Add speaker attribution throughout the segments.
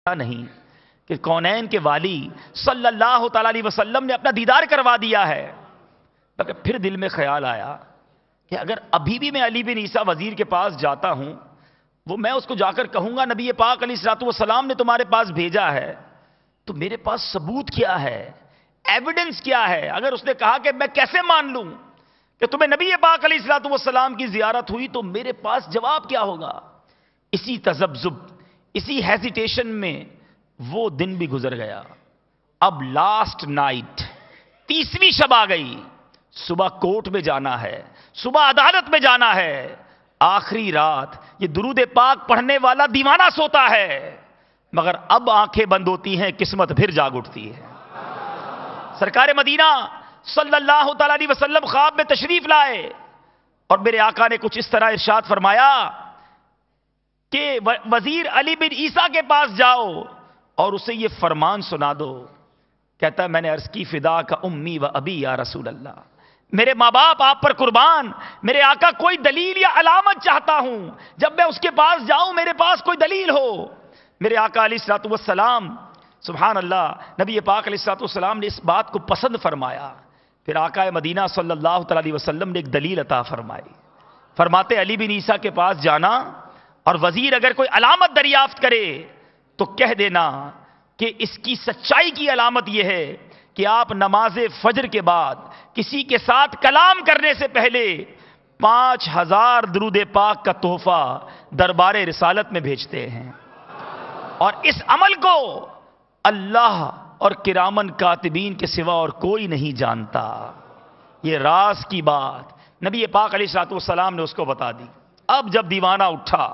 Speaker 1: نہیں کہ کونین کے والی صلی اللہ تعالی علیہ وسلم نے اپنا دیدار کروا دیا ہے، مگر پھر دل میں خیال آیا کہ اگر ابھی بھی میں علی بن عیسیٰ وزیر کے پاس جاتا ہوں، وہ میں اس کو جا کر کہوں گا نبی پاک علیہ الصلوۃ والسلام نے تمہارے پاس بھیجا ہے، تو میرے پاس ثبوت کیا ہے، ایویڈنس کیا ہے؟ اگر اس نے کہا کہ میں کیسے مان لوں کہ تمہیں نبی پاک علیہ الصلوۃ والسلام کی زیارت ہوئی، تو میرے پاس جواب کیا ہوگا؟ اسی تذبذب، اسی ہیزیٹیشن میں وہ دن بھی گزر گیا۔ اب لاسٹ نائٹ، 30ویں شب آ گئی، صبح کورٹ میں جانا ہے، صبح عدالت میں جانا ہے، آخری رات یہ درود پاک پڑھنے والا دیوانہ سوتا ہے، مگر اب آنکھیں بند ہوتی ہیں، قسمت پھر جاگ اٹھتی ہے۔ سرکار مدینہ صلی اللہ تعالی علیہ وسلم خواب میں تشریف لائے اور میرے آقا نے کچھ اس طرح ارشاد فرمایا کہ وزیر علی بن عیسیٰ کے پاس جاؤ اور اسے یہ فرمان سنا دو۔ کہتا ہے میں نے عرض کی فدا کا امی و ابی یا رسول اللہ، میرے ماں باپ آپ پر قربان، میرے آقا کوئی دلیل یا علامت چاہتا ہوں، جب میں اس کے پاس جاؤں میرے پاس کوئی دلیل ہو۔ میرے آقا علیہ الصلوۃ والسلام، سبحان اللہ، نبی پاک علیہ الصلوۃ والسلام نے اس بات کو پسند فرمایا۔ پھر آقا مدینہ صلی اللہ تعالی علیہ وسلم نے ایک دلیل عطا فرمائی، فرماتے علی بن عیسیٰ کے پاس جانا اور وزیر اگر کوئی علامت دریافت کرے تو کہہ دینا کہ اس کی سچائی کی علامت یہ ہے کہ آپ نماز فجر کے بعد کسی کے ساتھ کلام کرنے سے پہلے 5000 درود پاک کا تحفہ دربار رسالت میں بھیجتے ہیں، اور اس عمل کو اللہ اور کرامن کاتبین کے سوا اور کوئی نہیں جانتا۔ یہ راز کی بات نبی پاک علیہ الصلوۃ والسلام نے اس کو بتا دی۔ اب جب دیوانہ اٹھا،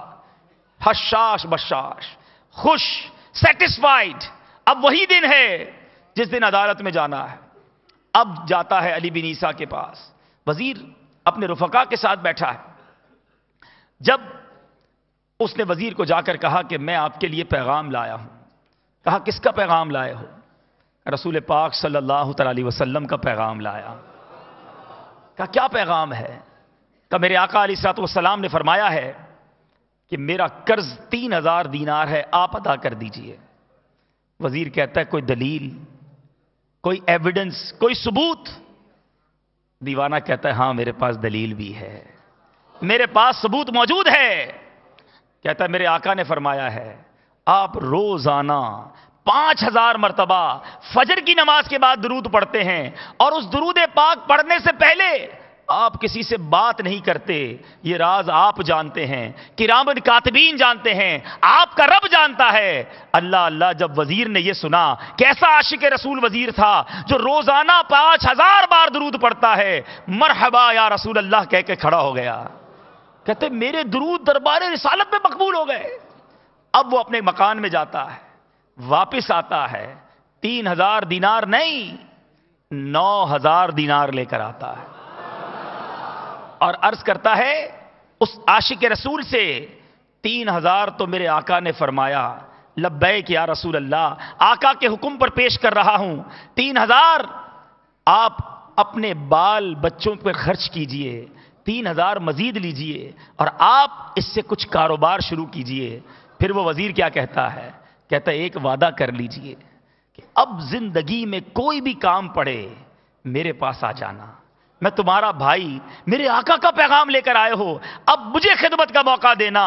Speaker 1: حشاش بشاش، خوش، سیٹسفائیڈ، اب وہی دن ہے جس دن عدالت میں جانا ہے۔ اب جاتا ہے علی بن عیسیٰ کے پاس، وزیر اپنے رفقا کے ساتھ بیٹھا ہے۔ جب اس نے وزیر کو جا کر کہا کہ میں آپ کے لیے پیغام لایا ہوں، کہا کس کا پیغام لائے ہو؟ رسول پاک صلی اللہ تعالی علیہ وسلم کا پیغام لایا۔ کہا کیا پیغام ہے؟ کہ میرے آقا علیہ الصلوۃ والسلام نے فرمایا ہے کہ میرا قرض 3000 دینار ہے، آپ ادا کر دیجئے۔ وزیر کہتا ہے کوئی دلیل، کوئی ایویڈنس، کوئی ثبوت؟ دیوانہ کہتا ہے ہاں میرے پاس دلیل بھی ہے، میرے پاس ثبوت موجود ہے۔ کہتا ہے میرے آقا نے فرمایا ہے آپ روزانہ 5000 مرتبہ فجر کی نماز کے بعد درود پڑھتے ہیں، اور اس درود پاک پڑھنے سے پہلے آپ کسی سے بات نہیں کرتے۔ یہ راز آپ جانتے ہیں، کرامن کاتبین جانتے ہیں، آپ کا رب جانتا ہے۔ اللہ اللہ، جب وزیر نے یہ سنا، کیسا عاشق رسول وزیر تھا جو روزانہ 5000 بار درود پڑھتا ہے، مرحبا یا رسول اللہ کہہ کے کھڑا ہو گیا۔ کہتے میرے درود دربار رسالت میں مقبول ہو گئے۔ اب وہ اپنے مکان میں جاتا ہے، واپس آتا ہے، 3000 دینار نہیں 9000 دینار لے کر آتا ہے، اور عرض کرتا ہے اس عاشق رسول سے 3000 تو میرے آقا نے فرمایا، لبیک یا رسول اللہ، آقا کے حکم پر پیش کر رہا ہوں، 3000 آپ اپنے بال بچوں پر خرچ کیجئے، 3000 مزید لیجئے، اور آپ اس سے کچھ کاروبار شروع کیجئے۔ پھر وہ وزیر کیا کہتا ہے؟ کہتا ہے ایک وعدہ کر لیجئے کہ اب زندگی میں کوئی بھی کام پڑے میرے پاس آ جانا، میں تمہارا بھائی، میرے آقا کا پیغام لے کر آئے ہو، اب مجھے خدمت کا موقع دینا۔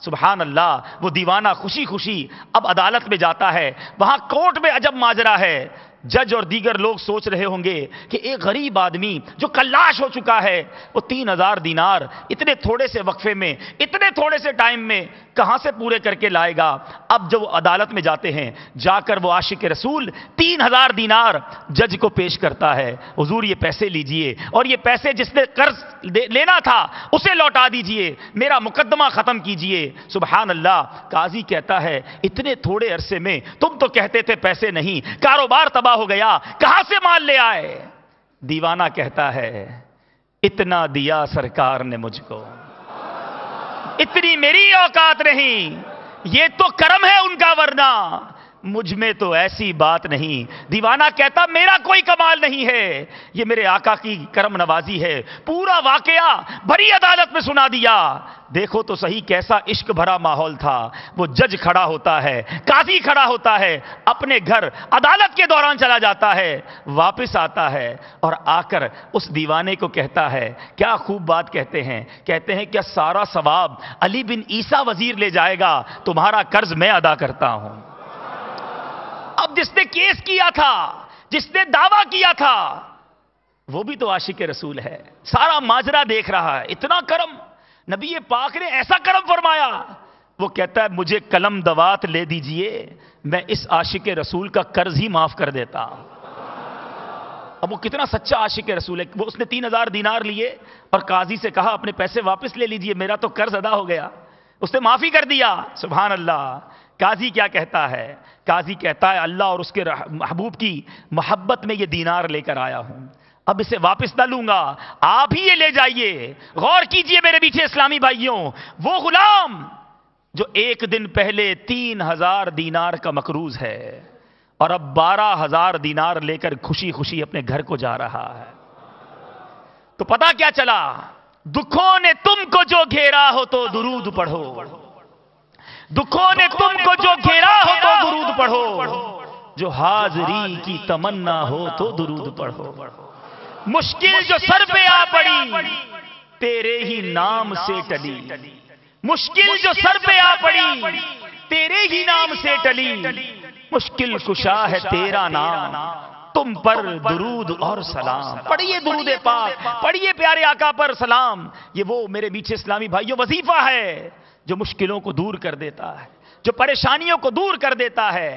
Speaker 1: سبحان اللہ، وہ دیوانہ خوشی خوشی اب عدالت میں جاتا ہے۔ وہاں کورٹ میں عجب ماجرا ہے، جج اور دیگر لوگ سوچ رہے ہوں گے کہ ایک غریب آدمی جو کلاش ہو چکا ہے، وہ 3000 دینار اتنے تھوڑے سے وقفے میں، اتنے تھوڑے سے ٹائم میں کہاں سے پورے کر کے لائے گا؟ اب جب وہ عدالت میں جاتے ہیں، جا کر وہ عاشق رسول 3000 دینار جج کو پیش کرتا ہے، حضور یہ پیسے لیجئے، اور یہ پیسے جس نے قرض لینا تھا اسے لوٹا دیجئے، میرا مقدمہ ختم کیجئے۔ سبحان اللہ، قاضی کہتا ہے اتنے تھوڑے عرصے میں تم تو کہتے تھے پیسے نہیں، کاروبار تباہ ہو گیا، کہاں سے مال لے آئے؟ دیوانہ کہتا ہے اتنا دیا سرکار نے مجھ کو، اتنی میری اوقات نہیں، یہ تو کرم ہے ان کا، ورنہ مجھ میں تو ایسی بات نہیں. دیوانہ کہتا میرا کوئی کمال نہیں ہے, یہ میرے آقا کی کرم نوازی ہے. پورا واقعہ بڑی عدالت میں سنا دیا. دیکھو تو صحیح کیسا عشق بھرا ماحول تھا. وہ جج کھڑا ہوتا ہے, قاضی کھڑا ہوتا ہے, اپنے گھر عدالت کے دوران چلا جاتا ہے, واپس آتا ہے اور آ کر اس دیوانے کو کہتا ہے, کیا خوب بات کہتے ہیں کیا سارا ثواب علی بن عیسیٰ وزیر لے جائے گا, تمہارا قرض میں ادا کرتا ہوں. اب جس نے کیس کیا تھا, جس نے دعویٰ کیا تھا, وہ بھی تو عاشق رسول ہے, سارا ماجرا دیکھ رہا ہے. اتنا کرم نبی پاک نے ایسا کرم فرمایا. وہ کہتا ہے مجھے قلم دوات لے دیجئے, میں اس عاشق رسول کا قرض ہی معاف کر دیتا. اب وہ کتنا سچا عاشق رسول ہے. وہ اس نے 3000 دینار لیے اور قاضی سے کہا اپنے پیسے واپس لے لیجئے, میرا تو قرض ادا ہو گیا. اس نے معافی کر دیا. سبحان اللہ. قاضی کیا کہتا ہے؟ قاضی کہتا ہے اللہ اور اس کے محبوب کی محبت میں یہ دینار لے کر آیا ہوں, اب اسے واپس نہ لوں گا, آپ ہی یہ لے جائیے. غور کیجئے میرے میٹھے اسلامی بھائیوں, وہ غلام جو ایک دن پہلے 3000 دینار کا مقروض ہے اور اب 12000 دینار لے کر خوشی خوشی اپنے گھر کو جا رہا ہے. تو پتا کیا چلا؟ دکھوں نے تم کو جو گھیرا ہو تو درود پڑھو, دکھوں نے تم کو جو گھیرا ہو تو درود پڑھو, جو حاضری کی تمنا ہو تو درود پڑھو. مشکل جو سر پہ آ پڑی تیرے ہی نام سے ٹلی, مشکل جو سر پہ آ پڑی تیرے ہی نام سے ٹلی, مشکل کشا ہے تیرا نام, تم پر درود اور سلام. پڑھیے درود پاک, پڑھیے پیارے آقا پر سلام. یہ وہ میرے میٹھے اسلامی بھائیوں وظیفہ ہے جو مشکلوں کو دور کر دیتا ہے, جو پریشانیوں کو دور کر دیتا ہے.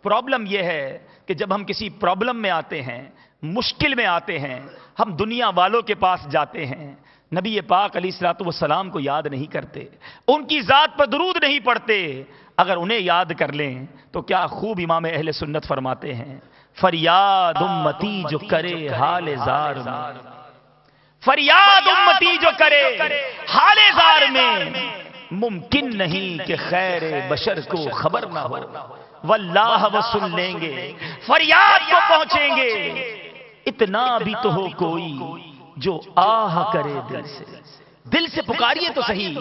Speaker 1: پرابلم یہ ہے کہ جب ہم کسی پرابلم میں آتے ہیں, مشکل میں آتے ہیں, ہم دنیا والوں کے پاس جاتے ہیں, نبی پاک علیہ الصلوۃ والسلام کو یاد نہیں کرتے, ان کی ذات پر درود نہیں پڑھتے. اگر انہیں یاد کر لیں تو کیا خوب امام اہل سنت فرماتے ہیں, فریاد امتی جو کرے حال زار میں, فریاد امتی جو کرے حال زار میں, ممکن نہیں کہ خیر بشر کو خبر نہ ہو, واللہ وہ سن لیں گے, فریاد کو پہنچیں گے. اتنا بھی تو ہو کوئی جو آہ کرے دل سے, دل سے پکاریے تو صحیح,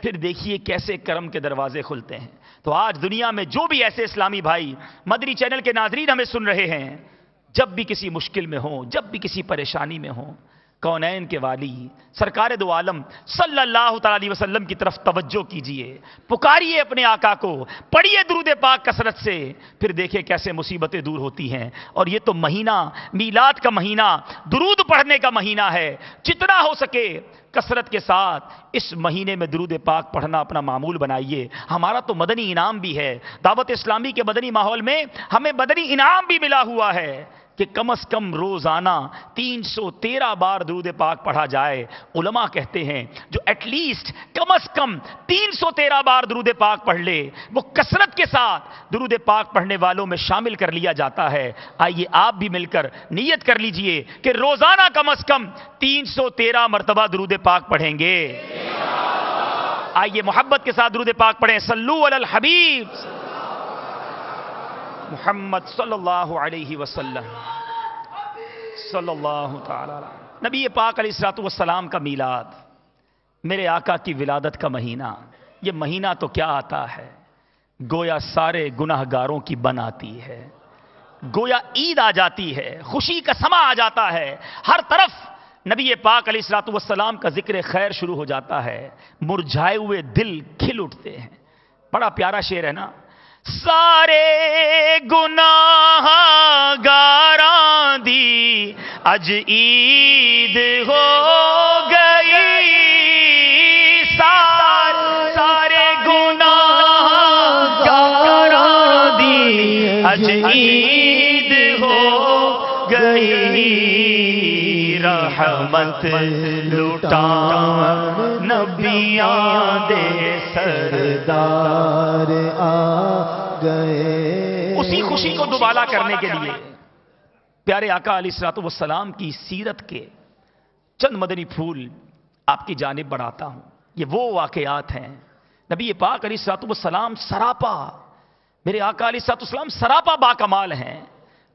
Speaker 1: پھر دیکھیے کیسے کرم کے دروازے کھلتے ہیں. تو آج دنیا میں جو بھی ایسے اسلامی بھائی مدنی چینل کے ناظرین ہمیں سن رہے ہیں, جب بھی کسی مشکل میں ہوں, جب بھی کسی پریشانی میں ہوں, کونین کے والی سرکار دو عالم صلی اللہ تعالی علیہ وسلم کی طرف توجہ کیجئے, پکاریے اپنے آقا کو, پڑھیے درود پاک کثرت سے, پھر دیکھیں کیسے مصیبتیں دور ہوتی ہیں. اور یہ تو مہینہ میلاد کا مہینہ, درود پڑھنے کا مہینہ ہے. جتنا ہو سکے کثرت کے ساتھ اس مہینے میں درود پاک پڑھنا اپنا معمول بنائیے. ہمارا تو مدنی انعام بھی ہے, دعوت اسلامی کے مدنی ماحول میں ہمیں مدنی انعام بھی ملا ہوا ہے کہ کم از کم روزانہ 313 بار درود پاک پڑھا جائے. علماء کہتے ہیں جو ایٹ لیسٹ کم از کم 313 بار درود پاک پڑھ لے, وہ کثرت کے ساتھ درود پاک پڑھنے والوں میں شامل کر لیا جاتا ہے. آئیے آپ بھی مل کر نیت کر لیجئے کہ روزانہ کم از کم 313 مرتبہ درود پاک پڑھیں گے. آئیے محبت کے ساتھ درود پاک پڑھیں. صلو علی الحبیب محمد صلی اللہ علیہ وسلم, صلی اللہ تعالی. نبی پاک علیہ الصلوۃ والسلام کا میلاد, میرے آقا کی ولادت کا مہینہ, یہ مہینہ تو کیا آتا ہے, گویا سارے گناہ گاروں کی بن آتی ہے, گویا عید آ جاتی ہے, خوشی کا سما آ جاتا ہے. ہر طرف نبی پاک علیہ الصلوۃ والسلام کا ذکر خیر شروع ہو جاتا ہے, مرجھائے ہوئے دل کھل اٹھتے ہیں. بڑا پیارا شعر ہے نا, سارے گناہ گاراں دی اج عید ہو گئی, سارے گناہ گاراں دی اج عید ہو گئی, رحمت لٹا نبیاں دے سردار آ گئے. اسی خوشی کو دوبالا کرنے کے لیے پیارے آقا علیہ الصلوۃ والسلام کی سیرت کے چند مدنی پھول آپ کی جانب بڑھاتا ہوں. یہ وہ واقعات ہیں, نبی پاک علیہ الصلوۃ والسلام سراپا میرے آقا علیہ الصلوۃ والسلام سراپا با کمال ہیں.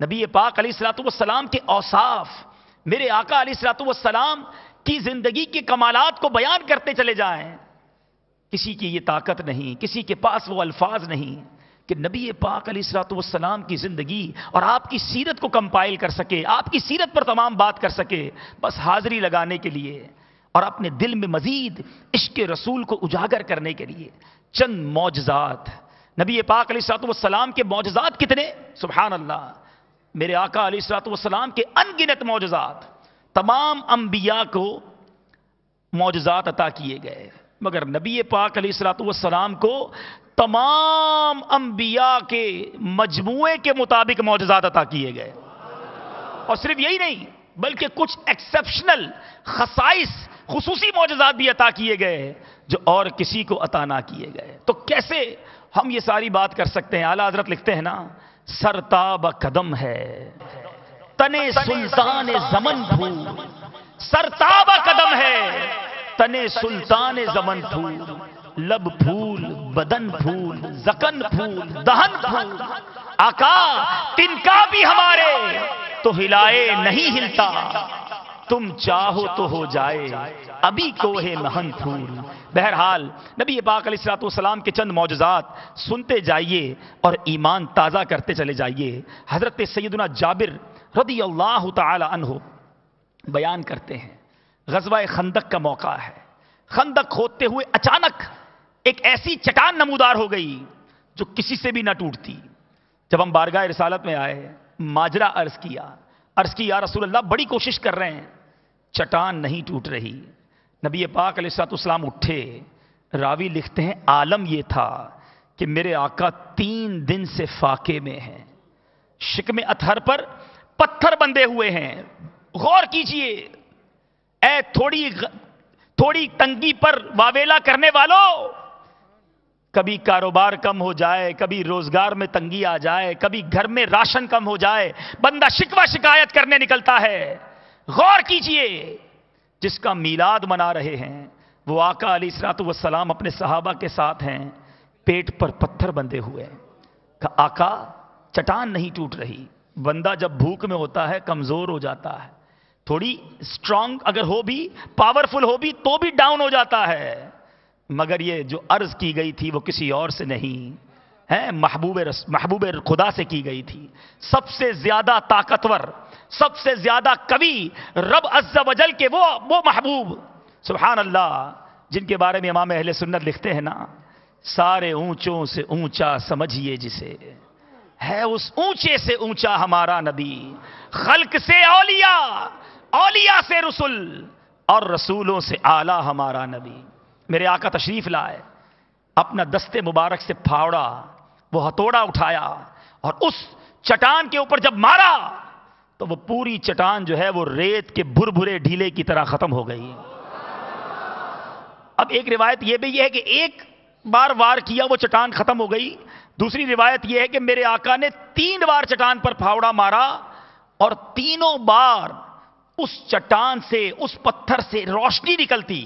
Speaker 1: نبی پاک علیہ الصلوۃ والسلام کے اوصاف میرے آقا علیہ الصلوۃ والسلام کی زندگی کے کمالات کو بیان کرتے چلے جائیں. کسی کی یہ طاقت نہیں, کسی کے پاس وہ الفاظ نہیں کہ نبی پاک علیہ الصلوۃ والسلام کی زندگی اور آپ کی سیرت کو کمپائل کر سکے, آپ کی سیرت پر تمام بات کر سکے, بس حاضری لگانے کے لیے اور اپنے دل میں مزید عشق رسول کو اجاگر کرنے کے لیے چند معجزات. نبی پاک علیہ الصلوۃ والسلام کے معجزات کتنے, سبحان اللہ. میرے آقا علیہ الصلوۃ والسلام کے ان گنت معجزات. تمام انبیاء کو معجزات عطا کیے گئے, مگر نبی پاک علیہ الصلوۃ والسلام کو تمام انبیاء کے مجموعے کے مطابق معجزات عطا کیے گئے. اور صرف یہی نہیں بلکہ کچھ ایکسپشنل خصائص, خصوصی معجزات بھی عطا کیے گئے جو اور کسی کو عطا نہ کیے گئے. تو کیسے ہم یہ ساری بات کر سکتے ہیں؟ اعلیٰ حضرت لکھتے ہیں نا, سرتاب قدم ہے تنے سلطان زمن پھول, سرتاب قدم ہے تنے سلطان زمن پھول, لب پھول بدن پھول زکن پھول دہن پھول, آقا تنکا بھی ہمارے تو ہلائے نہیں ہلتا, تم چاہو تو ہو جائے ابھی کوہ مہن پھول. بہرحال نبی پاک علیہ الصلوۃ والسلام کے چند معجزات سنتے جائیے اور ایمان تازہ کرتے چلے جائیے. حضرت سیدنا جابر رضی اللہ تعالی عنہ بیان کرتے ہیں, غزوہ خندق کا موقع ہے. خندق کھودتے ہوئے اچانک ایک ایسی چٹان نمودار ہو گئی جو کسی سے بھی نہ ٹوٹتی. جب ہم بارگاہ رسالت میں آئے, ماجرا عرض کیا یا رسول اللہ بڑی کوشش کر رہے ہیں, چٹان نہیں ٹوٹ رہی. نبی پاک علیہ الصلوۃ والسلام اٹھے. راوی لکھتے ہیں عالم یہ تھا کہ میرے آقا 3 دن سے فاقے میں ہیں, شکم اطہر پر پتھر بندھے ہوئے ہیں. غور کیجئے, اے تھوڑی تنگی پر واویلا کرنے والوں, کبھی کاروبار کم ہو جائے, کبھی روزگار میں تنگی آ جائے, کبھی گھر میں راشن کم ہو جائے, بندہ شکوہ شکایت کرنے نکلتا ہے. غور کیجئے, جس کا میلاد منا رہے ہیں وہ آقا علیہ الصلوۃ والسلام اپنے صحابہ کے ساتھ ہیں, پیٹ پر پتھر بندھے ہوئے. کہ آقا چٹان نہیں ٹوٹ رہی. بندہ جب بھوک میں ہوتا ہے کمزور ہو جاتا ہے, تھوڑی سٹرونگ اگر ہو بھی, پاورفل ہو بھی تو بھی ڈاؤن ہو جاتا ہے. مگر یہ جو عرض کی گئی تھی وہ کسی اور سے نہیں ہے, محبوب خدا سے کی گئی تھی. سب سے زیادہ طاقتور, سب سے زیادہ قوی رب عز و جل کے وہ محبوب, سبحان اللہ, جن کے بارے میں امام اہل سنت لکھتے ہیں نا, سارے اونچوں سے اونچا سمجھیے جسے, ہے اس اونچے سے اونچا ہمارا نبی. خلق سے اولیاء, اولیاء سے رسول, اور رسولوں سے اعلیٰ ہمارا نبی. میرے آقا تشریف لائے, اپنا دستے مبارک سے پھاوڑا, وہ ہتھوڑا اٹھایا اور اس چٹان کے اوپر جب مارا تو وہ پوری چٹان جو ہے وہ ریت کے بھربھرے ڈھیلے کی طرح ختم ہو گئی. اب ایک روایت یہ بھی ہے کہ ایک بار وار کیا وہ چٹان ختم ہو گئی. دوسری روایت یہ ہے کہ میرے آقا نے 3 بار چٹان پر پھاوڑا مارا اور تینوں بار اس چٹان سے, اس پتھر سے روشنی نکلتی,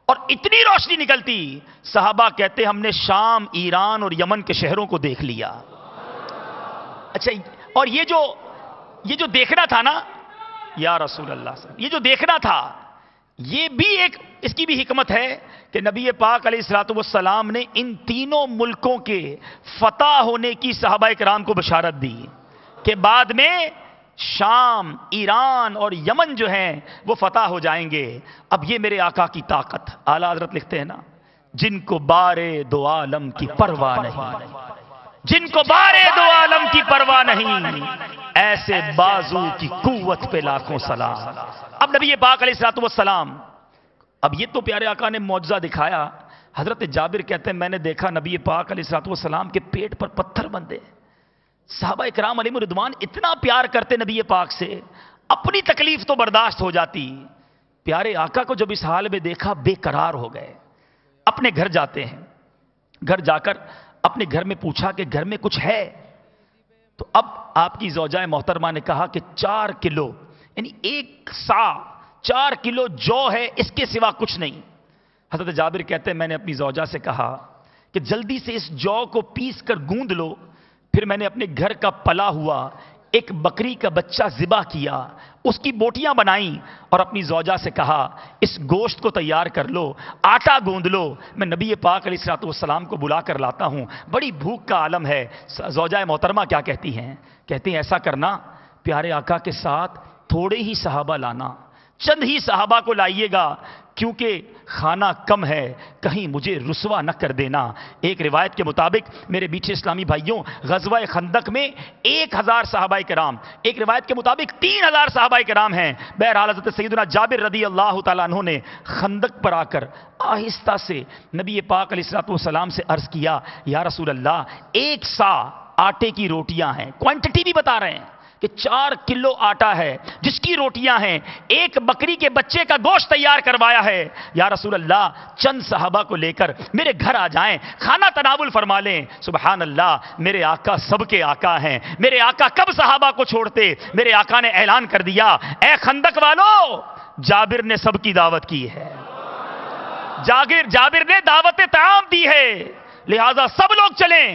Speaker 1: اور اتنی روشنی نکلتی صحابہ کہتے ہم نے شام, ایران اور یمن کے شہروں کو دیکھ لیا. اچھا, اور یہ جو دیکھنا تھا نا یا رسول اللہ صلی اللہ علیہ وسلم, یہ جو دیکھنا تھا یہ بھی ایک اس کی بھی حکمت ہے کہ نبی پاک علیہ الصلوۃ والسلام نے ان تینوں ملکوں کے فتح ہونے کی صحابہ کرام کو بشارت دی کہ بعد میں شام, ایران اور یمن جو ہیں وہ فتح ہو جائیں گے. اب یہ میرے آقا کی طاقت. اعلیٰ حضرت لکھتے ہیں نا, جن کو بارے دو عالم کی پرواہ نہیں, جن کو بارے دو عالم کی پرواہ نہیں, ایسے بازو کی قوت پہ لاکھوں سلام. اب نبی پاک علیہ الصلوۃ والسلام, اب یہ تو پیارے آقا نے معجزہ دکھایا. حضرت جابر کہتے ہیں میں نے دیکھا نبی پاک علیہ الصلوۃ والسلام کے پیٹ پر پتھر بندھے. صحابہ اکرام علیہم رضوان اتنا پیار کرتے نبی پاک سے, اپنی تکلیف تو برداشت ہو جاتی, پیارے آقا کو جب اس حال میں دیکھا بے قرار ہو گئے. اپنے گھر جاتے ہیں, گھر جا کر اپنے گھر میں پوچھا کہ گھر میں کچھ ہے, تو اب آپ کی زوجہ محترمہ نے کہا کہ 4 کلو یعنی 1 سا 4 کلو جو ہے, اس کے سوا کچھ نہیں. حضرت جابر کہتے ہیں میں نے اپنی زوجہ سے کہا کہ جلدی سے اس جو کو پیس کر گوندھ لو پھر میں نے اپنے گھر کا پلا ہوا ایک بکری کا بچہ ذبح کیا، اس کی بوٹیاں بنائیں اور اپنی زوجہ سے کہا اس گوشت کو تیار کر لو، آٹا گوندھ لو، میں نبی پاک علیہ الصلوۃ والسلام کو بلا کر لاتا ہوں، بڑی بھوک کا عالم ہے۔ زوجہ محترمہ کیا کہتی ہیں؟ کہتی ہیں ایسا کرنا، پیارے آقا کے ساتھ تھوڑے ہی صحابہ لانا، چند ہی صحابہ کو لائیے گا، کیونکہ کھانا کم ہے، کہیں مجھے رسوا نہ کر دینا۔ ایک روایت کے مطابق میرے میٹھے اسلامی بھائیوں، غزوہ خندق میں 1000 صحابہ کرام، ایک روایت کے مطابق 3000 صحابہ کرام ہیں۔ بہرحال حضرت سیدنا جابر رضی اللہ تعالیٰ عنہ نے خندق پر آ کر آہستہ سے نبی پاک علیہ الصلوۃ والسلام سے عرض کیا، یا رسول اللہ، 1 سا آٹے کی روٹیاں ہیں، کوانٹٹی بھی بتا رہے ہیں کہ 4 کلو آٹا ہے جس کی روٹیاں ہیں، 1 بکری کے بچے کا گوشت تیار کروایا ہے، یا رسول اللہ چند صحابہ کو لے کر میرے گھر آ جائیں، کھانا تناول فرما لیں۔ سبحان اللہ، میرے آقا سب کے آقا ہیں، میرے آقا کب صحابہ کو چھوڑتے؟ میرے آقا نے اعلان کر دیا، اے خندق والو، جابر نے سب کی دعوت کی ہے، جابر نے دعوت طعام دی ہے، لہذا سب لوگ چلیں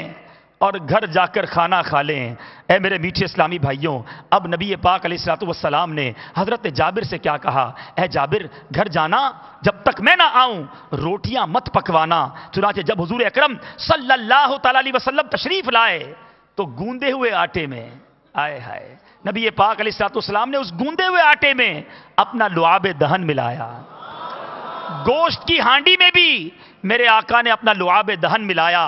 Speaker 1: اور گھر جا کر کھانا کھا لیں۔ اے میرے میٹھے اسلامی بھائیوں، اب نبی پاک علیہ الصلوۃ والسلام نے حضرت جابر سے کیا کہا؟ اے جابر، گھر جانا، جب تک میں نہ آؤں روٹیاں مت پکوانا۔ چنانچہ جب حضور اکرم صلی اللہ تعالی علیہ وسلم تشریف لائے تو گوندے ہوئے آٹے میں، آئے ہائے، نبی پاک علیہ الصلوۃ والسلام نے اس گوندے ہوئے آٹے میں اپنا لعاب دہن ملایا، گوشت کی ہانڈی میں بھی میرے آقا نے اپنا لعاب دہن ملایا،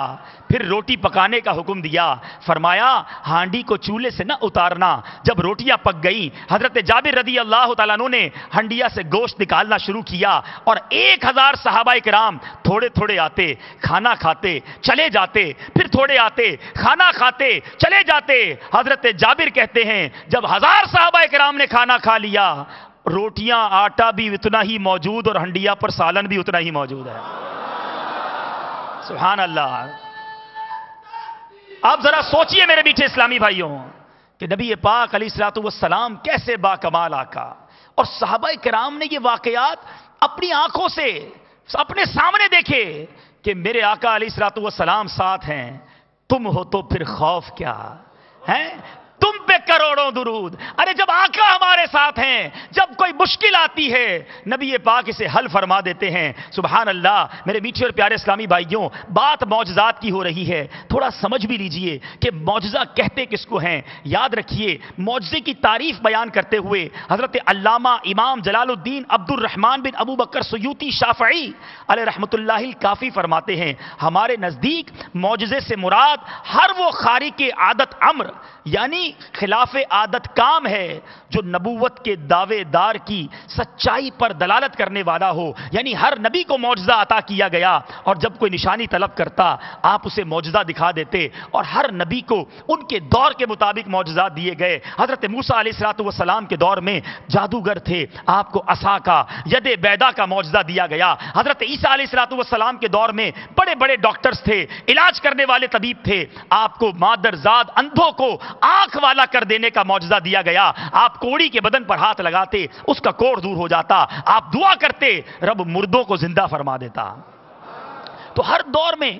Speaker 1: پھر روٹی پکانے کا حکم دیا، فرمایا ہانڈی کو چولہے سے نہ اتارنا۔ جب روٹیاں پک گئیں، حضرت جابر رضی اللہ تعالیٰ عنہ نے ہنڈیا سے گوشت نکالنا شروع کیا اور 1000 صحابہ کرام تھوڑے تھوڑے آتے، کھانا کھاتے چلے جاتے، پھر تھوڑے آتے، کھانا کھاتے چلے جاتے۔ حضرت جابر کہتے ہیں جب 1000 صحابہ کرام نے کھانا کھا لیا، روٹیاں آٹا بھی اتنا ہی موجود اور ہنڈیا پر سالن بھی اتنا ہی موجود ہے۔ سبحان اللہ۔ آپ ذرا سوچئے میرے میٹھے اسلامی بھائیوں کہ نبی پاک علیہ الصلوۃ والسلام کیسے با کمال آقا، اور صحابہ کرام نے یہ واقعات اپنی آنکھوں سے اپنے سامنے دیکھے کہ میرے آقا علیہ الصلوۃ والسلام ساتھ ہیں، تم ہو تو پھر خوف کیا ہے، تم پہ کروڑوں درود۔ ارے جب آقا ہمارے ساتھ ہیں، جب کوئی مشکل آتی ہے نبی پاک اسے حل فرما دیتے ہیں۔ سبحان اللہ۔ میرے میٹھے اور پیارے اسلامی بھائیوں، بات معجزات کی ہو رہی ہے، تھوڑا سمجھ بھی لیجئے کہ معجزہ کہتے کس کو ہیں۔ یاد رکھیے، معجزے کی تعریف بیان کرتے ہوئے حضرت علامہ امام جلال الدین عبد الرحمن بن ابو بکر سیوطی شافعی علیہ رحمۃ اللہ کافی فرماتے ہیں، ہمارے نزدیک معجزے سے مراد ہر وہ خارق عادت امر، یعنی خلاف عادت کام ہے جو نبوت کے دعوے دار کی سچائی پر دلالت کرنے والا ہو۔ یعنی ہر نبی کو معجزہ عطا کیا گیا، اور جب کوئی نشانی طلب کرتا آپ اسے معجزہ دکھا دیتے، اور ہر نبی کو ان کے دور کے مطابق معجزات دیے گئے۔ حضرت موسیٰ علیہ الصلوۃ والسلام کے دور میں جادوگر تھے، آپ کو عصا کا، ید بیضا کا معجزہ دیا گیا۔ حضرت عیسیٰ علیہ الصلوۃ والسلام کے دور میں بڑے بڑے ڈاکٹرز تھے، علاج کرنے والے طبیب تھے، آپ کو مادرزاد اندھوں کو آنکھ والا کر دینے کا معجزہ دیا گیا۔ آپ کوڑی کے بدن پر ہاتھ لگاتے، اس کا کوڑ دور ہو جاتا، آپ دعا کرتے، رب مردوں کو زندہ فرما دیتا۔ تو ہر دور میں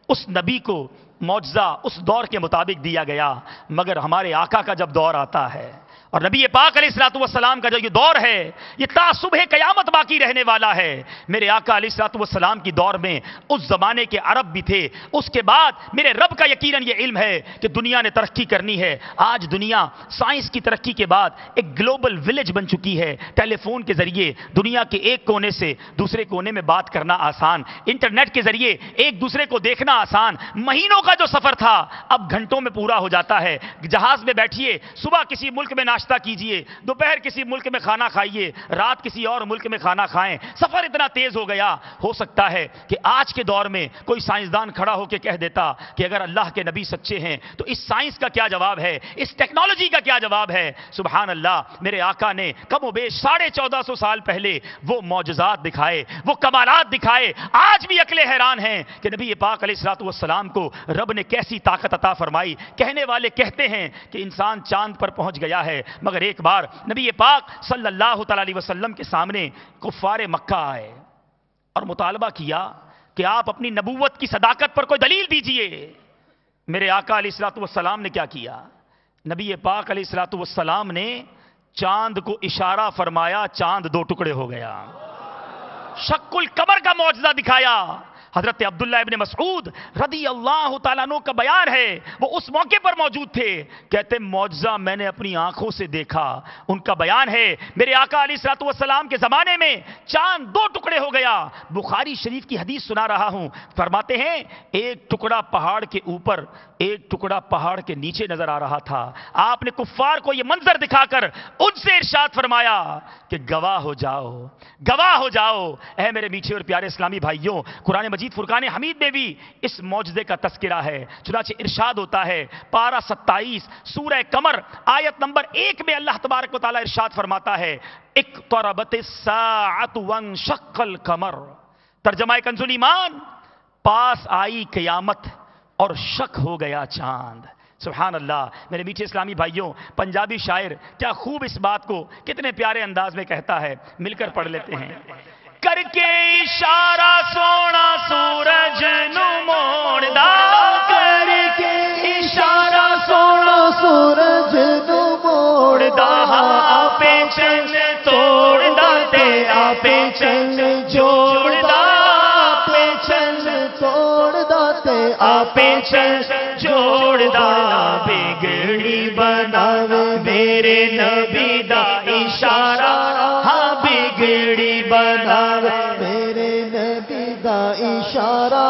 Speaker 1: اس نبی کو معجزہ اس دور کے مطابق دیا گیا، مگر ہمارے آقا کا جب دور آتا ہے اور نبی پاک علیہ الصلوۃ والسلام کا جو یہ دور ہے، یہ تا صبح قیامت باقی رہنے والا ہے۔ میرے آقا علیہ الصلوۃ والسلام کی دور میں اس زمانے کے عرب بھی تھے، اس کے بعد میرے رب کا یقیناً یہ علم ہے کہ دنیا نے ترقی کرنی ہے۔ آج دنیا سائنس کی ترقی کے بعد ایک گلوبل ولیج بن چکی ہے۔ ٹیلی فون کے ذریعے دنیا کے ایک کونے سے دوسرے کونے میں بات کرنا آسان، انٹرنیٹ کے ذریعے ایک دوسرے کو دیکھنا آسان۔ مہینوں کا جو سفر تھا اب گھنٹوں میں پورا ہو جاتا ہے۔ جہاز میں بیٹھیے، صبح کسی ملک میں ناشتہ کیجئے، دوپہر کسی ملک میں کھانا کھائیے، رات کسی اور ملک میں کھانا کھائیں۔ سفر اتنا تیز ہو گیا، ہو سکتا ہے کہ آج کے دور میں کوئی سائنسدان کھڑا ہو کے کہہ دیتا کہ اگر اللہ کے نبی سچے ہیں تو اس سائنس کا کیا جواب ہے، اس ٹیکنالوجی کا کیا جواب ہے۔ سبحان اللہ۔ میرے آقا نے کم و بیش 1450 سال پہلے وہ معجزات دکھائے، وہ کمالات دکھائے۔ آج بھی عقلیں حیران ہیں کہ نبی پاک علیہ الصلوۃ والسلام کو رب نے کیسی طاقت عطا فرمائی۔ کہنے والے کہتے ہیں کہ انسان چاند پر پہنچ گیا ہے، مگر ایک بار نبی پاک صلی اللہ تعالی علیہ وسلم کے سامنے کفار مکہ آئے اور مطالبہ کیا کہ آپ اپنی نبوت کی صداقت پر کوئی دلیل دیجئے۔ میرے آقا علیہ الصلوۃ والسلام نے کیا کیا؟ نبی پاک علیہ الصلوۃ والسلام نے چاند کو اشارہ فرمایا، چاند دو ٹکڑے ہو گیا، شق القمر کا معجزہ دکھایا۔ حضرت عبداللہ ابن مسعود رضی اللہ تعالیٰ عنہ کا بیان ہے، وہ اس موقع پر موجود تھے، کہتے معجزہ میں نے اپنی آنکھوں سے دیکھا۔ ان کا بیان ہے میرے آقا علیہ الصلوۃ والسلام کے زمانے میں چاند دو ٹکڑے ہو گیا۔ بخاری شریف کی حدیث سنا رہا ہوں، فرماتے ہیں ایک ٹکڑا پہاڑ کے اوپر، ایک ٹکڑا پہاڑ کے نیچے نظر آ رہا تھا۔ آپ نے کفار کو یہ منظر دکھا کر ان سے ارشاد فرمایا کہ گواہ ہو جاؤ، گواہ ہو جاؤ۔ اے میرے میٹھے اور پیارے اسلامی بھائیوں، قرآن مجید فرقان حمید میں بھی اس معجزے کا تذکرہ ہے۔ چنانچہ ارشاد ہوتا ہے پارہ 27 سورہ قمر آیت نمبر 1 میں اللہ تبارک و تعالی ارشاد فرماتا ہے اقتربت الساعۃ وانشق القمر، ترجمہ کنز ایمان، پاس آئی قیامت اور شک ہو گیا چاند۔ سبحان اللہ۔ میرے میٹھے اسلامی بھائیوں، پنجابی شاعر کیا خوب اس بات کو کتنے پیارے انداز میں کہتا ہے، مل کر پڑھ لیتے ہیں۔ کر کے اشارہ سونا سورج نو موڑدا، کر کے اشارہ سونا سورج نو موڑدا، آپے چن توڑدا تے آپے چن جوڑدا، آپے چن توڑدا تے آپے چن جوڑدا، بگڑی بناوے میرے نبی دا اشارہ، ہاں بگڑی بناوے میرے نبی دا اشارہ،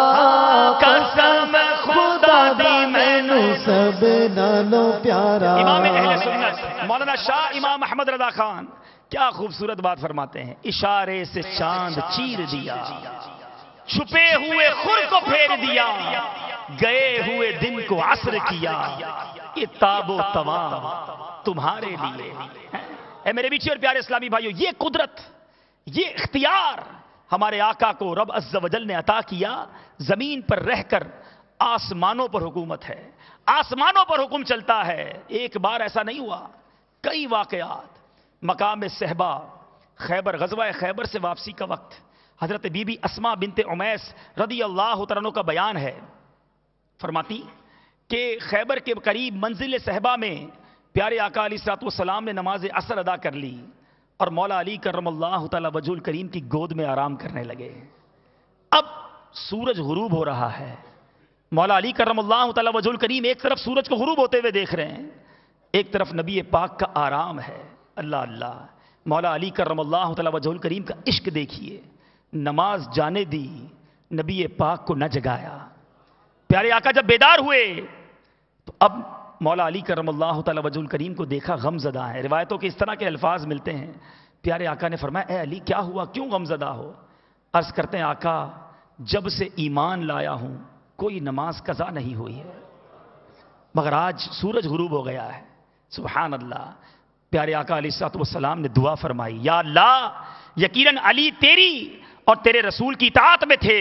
Speaker 1: قسم خدا دی مینو سب نالوں پیارا۔ امام اہل سنت مولانا شاہ امام احمد رضا خان کیا خوبصورت بات فرماتے ہیں، اشارے سے چاند چیر دیا، چھپے ہوئے خور کو پھیر دیا، گئے ہوئے دن کو عصر کیا، یہ تاب و تمام تمہارے لیے۔ اے میرے میٹھے اور پیارے اسلامی بھائیوں، یہ قدرت، یہ اختیار ہمارے آقا کو رب عز و جل نے عطا کیا۔ زمین پر رہ کر آسمانوں پر حکومت ہے، آسمانوں پر حکم چلتا ہے۔ ایک بار ایسا نہیں ہوا، کئی واقعات۔ مقام صحبہ، خیبر، غزوہ خیبر سے واپسی کا وقت، حضرت بی بی اسماء بنت عمیس رضی اللہ تعالیٰ عنہ کا بیان ہے، فرماتی کہ خیبر کے قریب منزل صحبہ میں پیارے آقا علیہ الصلوۃ والسلام نے نماز عصر ادا کر لی اور مولا علی کرم اللہ تعالی وجہ الکریم کی گود میں آرام کرنے لگے۔ اب سورج غروب ہو رہا ہے، مولا علی کرم اللہ تعالی وجہ الکریم ایک طرف سورج کو غروب ہوتے ہوئے دیکھ رہے ہیں، ایک طرف نبی پاک کا آرام ہے۔ اللہ اللہ، مولا علی کرم اللہ تعالی وجہ الکریم کا عشق دیکھیے، نماز جانے دی، نبی پاک کو نہ جگایا۔ پیارے آقا جب بیدار ہوئے تو اب مولا علی کرم اللہ تعالی وجہ الکریم کو دیکھا غم زدہ ہے۔ روایتوں کے اس طرح کے الفاظ ملتے ہیں۔ پیارے آقا نے فرمایا اے علی کیا ہوا، کیوں غم زدہ ہو؟ عرض کرتے ہیں آقا جب سے ایمان لایا ہوں کوئی نماز قضا نہیں ہوئی ہے، مگر آج سورج غروب ہو گیا ہے۔ سبحان اللہ۔ پیارے آقا علیہ الصلوۃ والسلام نے دعا فرمائی، یا اللہ یقیناً علی تیری اور تیرے رسول کی اطاعت میں تھے،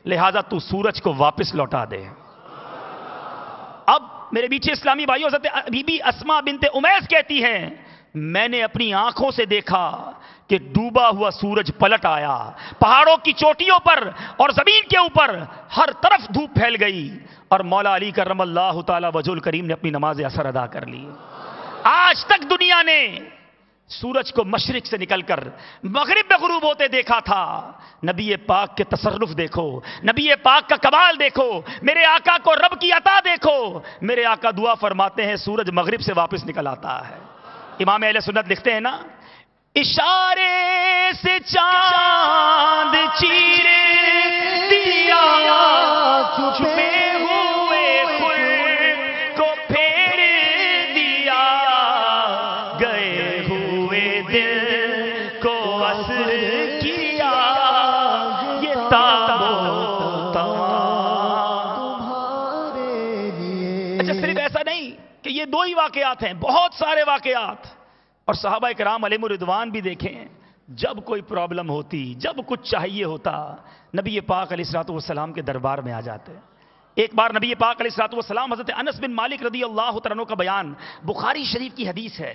Speaker 1: لہذا تو سورج کو واپس لوٹا دے۔ اب میرے بیچے اسلامی بھائیوں، حضرت بی بی اسماء بنت عمیس کہتی ہیں میں نے اپنی آنکھوں سے دیکھا کہ ڈوبا ہوا سورج پلٹ آیا، پہاڑوں کی چوٹیوں پر اور زمین کے اوپر ہر طرف دھوپ پھیل گئی، اور مولا علی کرم اللہ تعالی وجہ الکریم نے اپنی نماز عصر ادا کر لی۔ آج تک دنیا نے سورج کو مشرق سے نکل کر مغرب میں غروب ہوتے دیکھا تھا، نبی پاک کے تصرف دیکھو، نبی پاک کا کمال دیکھو، میرے آقا کو رب کی عطا دیکھو۔ میرے آقا دعا فرماتے ہیں سورج مغرب سے واپس نکل آتا ہے۔ امام اہل سنت لکھتے ہیں نا، اشارے سے چاند چیرے دیا، چھپے ہوئے خور کو پھیر دیا، گئے ہوئے دل کو عصر کیا، یہ تاب و تمام تمہارے لیے۔ اچھا صرف ایسا نہیں کہ یہ دو ہی واقعات ہیں، بہت سارے واقعات۔ اور صحابہ کرام علیہ الرضوان بھی دیکھیں، جب کوئی پرابلم ہوتی، جب کچھ چاہیے ہوتا، نبی پاک علیہ الصلوۃ والسلام کے دربار میں آ جاتے۔ ایک بار نبی پاک علیہ الصلوۃ والسلام، حضرت انس بن مالک رضی اللہ تعالیٰ عنہ کا بیان، بخاری شریف کی حدیث ہے،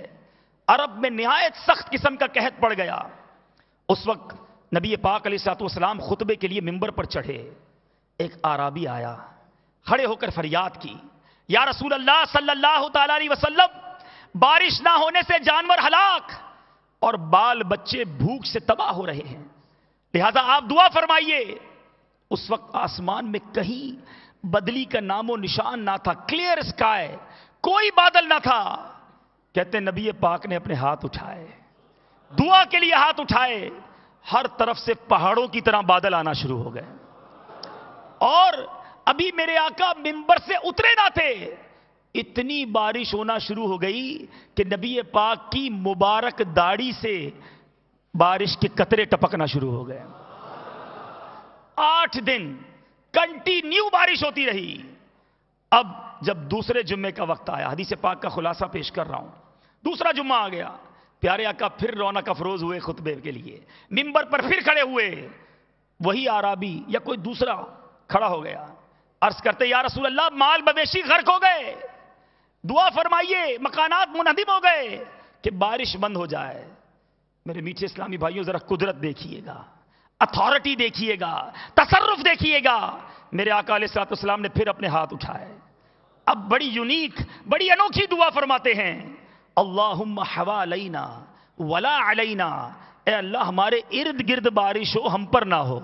Speaker 1: عرب میں نہایت سخت قسم کا قحط پڑ گیا۔ اس وقت نبی پاک علیہ الصلوۃ والسلام خطبے کے لیے ممبر پر چڑھے، ایک اعرابی آیا، کھڑے ہو کر فریاد کی، یا رسول اللہ صلی اللہ تعالی علیہ وسلم، بارش نہ ہونے سے جانور ہلاک اور بال بچے بھوک سے تباہ ہو رہے ہیں، لہذا آپ دعا فرمائیے۔ اس وقت آسمان میں کہیں بدلی کا نام و نشان نہ تھا، کلیئر اسکائی، کوئی بادل نہ تھا۔ کہتے ہیں نبی پاک نے اپنے ہاتھ اٹھائے، دعا کے لیے ہاتھ اٹھائے، ہر طرف سے پہاڑوں کی طرح بادل آنا شروع ہو گئے، اور ابھی میرے آقا منبر سے اترے نہ تھے، اتنی بارش ہونا شروع ہو گئی کہ نبی پاک کی مبارک داڑھی سے بارش کے قطرے ٹپکنا شروع ہو گئے۔ 8 دن کنٹینیو بارش ہوتی رہی۔ اب جب دوسرے جمعے کا وقت آیا، حدیث پاک کا خلاصہ پیش کر رہا ہوں، دوسرا جمعہ آ گیا، پیارے آقا پھر رونق افروز ہوئے خطبے کے لیے، منبر پر پھر کھڑے ہوئے، وہی عربی یا کوئی دوسرا کھڑا ہو گیا، عرض کرتے یا رسول اللہ مال مویشی غرق ہو گئے، دعا فرمائیے، مکانات منہدم ہو گئے کہ بارش بند ہو جائے۔ میرے میٹھے اسلامی بھائیوں، ذرا قدرت دیکھیے گا، اتھارٹی دیکھیے گا، تصرف دیکھیے گا۔ میرے آقا علیہ الصلوۃ والسلام نے پھر اپنے ہاتھ اٹھائے، اب بڑی یونیک، بڑی انوکھی دعا فرماتے ہیں، اللہم حوالینا ولا علینا، اے اللہ ہمارے ارد گرد بارش ہو، ہم پر نہ ہو،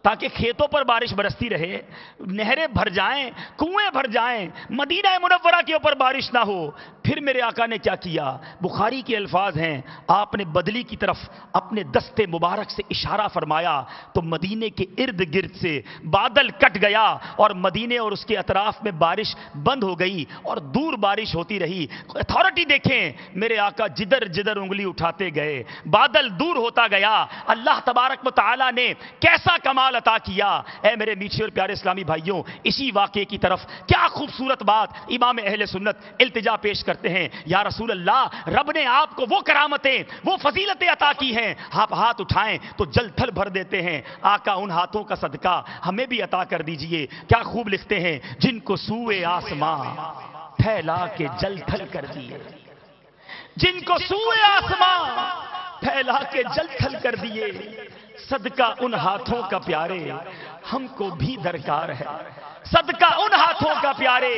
Speaker 1: تاکہ کھیتوں پر بارش برستی رہے، نہریں بھر جائیں، کنویں بھر جائیں، مدینہ منورہ کے اوپر بارش نہ ہو۔ پھر میرے آقا نے کیا کیا؟ بخاری کے الفاظ ہیں، آپ نے بدلی کی طرف اپنے دستے مبارک سے اشارہ فرمایا تو مدینے کے ارد گرد سے بادل کٹ گیا اور مدینے اور اس کے اطراف میں بارش بند ہو گئی اور دور بارش ہوتی رہی۔ اتھارٹی دیکھیں، میرے آقا جدھر جدھر انگلی اٹھاتے گئے بادل دور ہوتا گیا۔ اللہ تبارک و تعالی نے کیسا کمال عطا کیا۔ اے میرے میٹھے اور پیارے اسلامی بھائیوں، اسی واقعے کی طرف کیا خوبصورت بات امام اہل سنت التجا پیش کرتے ہیں، یا رسول اللہ رب نے آپ کو وہ کرامتیں، وہ فضیلتیں عطا کی ہیں، آپ ہاتھ اٹھائیں تو جل تھل بھر دیتے ہیں۔ آقا ان ہاتھوں کا صدقہ ہمیں بھی عطا کر دیجئے۔ کیا خوب لکھتے ہیں، جن کو سوئے آسمان پھیلا کے جل تھل کر دیے، جن کو سوئے آسمان پھیلا کے جل تھل کر دیے، صدقہ ان ہاتھوں کا پیارے ہم کو بھی درکار ہے، صدقہ ان ہاتھوں کا پیارے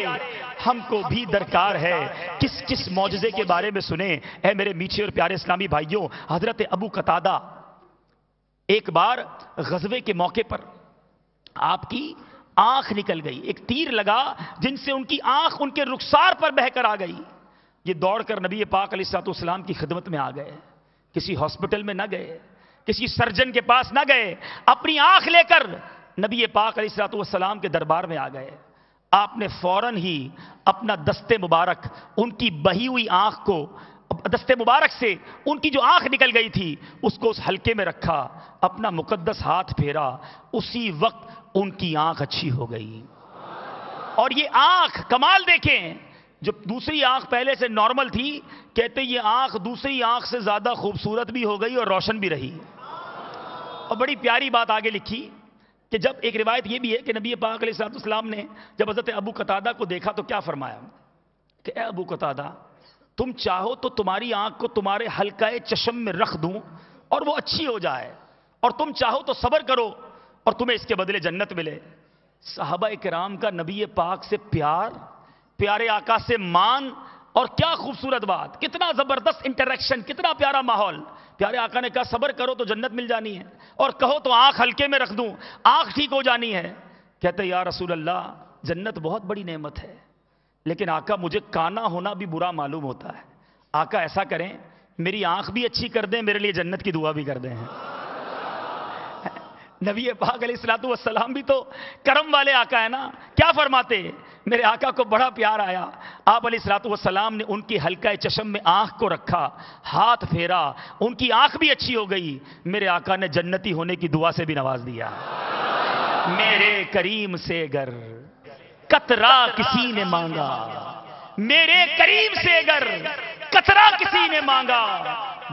Speaker 1: ہم کو بھی درکار ہے۔ کس کس معجزے کے بارے میں سنیں اے میرے میٹھے اور پیارے اسلامی بھائیوں۔ حضرت ابو قتادہ ایک بار غزوے کے موقع پر آپ کی آنکھ نکل گئی، ایک تیر لگا جن سے ان کی آنکھ ان کے رخسار پر بہہ کر آ گئی۔ یہ دوڑ کر نبی پاک علیہ الصلوۃ والسلام کی خدمت میں آ گئے، کسی ہاسپٹل میں نہ گئے، کسی سرجن کے پاس نہ گئے، اپنی آنکھ لے کر نبی پاک علیہ الصلوۃ والسلام کے دربار میں آ گئے۔ آپ نے فوراً ہی اپنا دستے مبارک ان کی بہی ہوئی آنکھ کو، دستے مبارک سے ان کی جو آنکھ نکل گئی تھی اس کو اس حلقے میں رکھا، اپنا مقدس ہاتھ پھیرا، اسی وقت ان کی آنکھ اچھی ہو گئی۔ اور یہ آنکھ کمال دیکھیں، جو دوسری آنکھ پہلے سے نارمل تھی، کہتے یہ آنکھ دوسری آنکھ سے زیادہ خوبصورت بھی ہو گئی اور روشن بھی رہی۔ اور بڑی پیاری بات آگے لکھی کہ جب ایک روایت یہ بھی ہے کہ نبی پاک علیہ الصلوۃ والسلام نے جب حضرت ابو قتادہ کو دیکھا تو کیا فرمایا کہ اے ابو قتادہ، تم چاہو تو تمہاری آنکھ کو تمہارے حلقہ چشم میں رکھ دوں اور وہ اچھی ہو جائے، اور تم چاہو تو صبر کرو اور تمہیں اس کے بدلے جنت ملے۔ صحابہ کرام کا نبی پاک سے پیار، پیارے آقا سے مان، اور کیا خوبصورت بات، کتنا زبردست انٹریکشن، کتنا پیارا ماحول۔ پیارے آقا نے کہا صبر کرو تو جنت مل جانی ہے، اور کہو تو آنکھ ہلکے میں رکھ دوں، آنکھ ٹھیک ہو جانی ہے۔ کہتے یا رسول اللہ جنت بہت بڑی نعمت ہے، لیکن آقا مجھے کانا ہونا بھی برا معلوم ہوتا ہے۔ آقا ایسا کریں میری آنکھ بھی اچھی کر دیں، میرے لیے جنت کی دعا بھی کر دیں۔ نبی پاک علیہ الصلوۃ والسلام بھی تو کرم والے آقا ہے نا، کیا فرماتے؟ میرے آقا کو بڑا پیار آیا، آپ علیہ الصلوۃ والسلام نے ان کی حلقہ چشم میں آنکھ کو رکھا، ہاتھ پھیرا، ان کی آنکھ بھی اچھی ہو گئی۔ میرے آقا نے جنتی ہونے کی دعا سے بھی نواز دیا۔ میرے کریم سے گر قطرہ کسی نے مانگا، میرے کریم سے گر قطرہ کسی نے مانگا،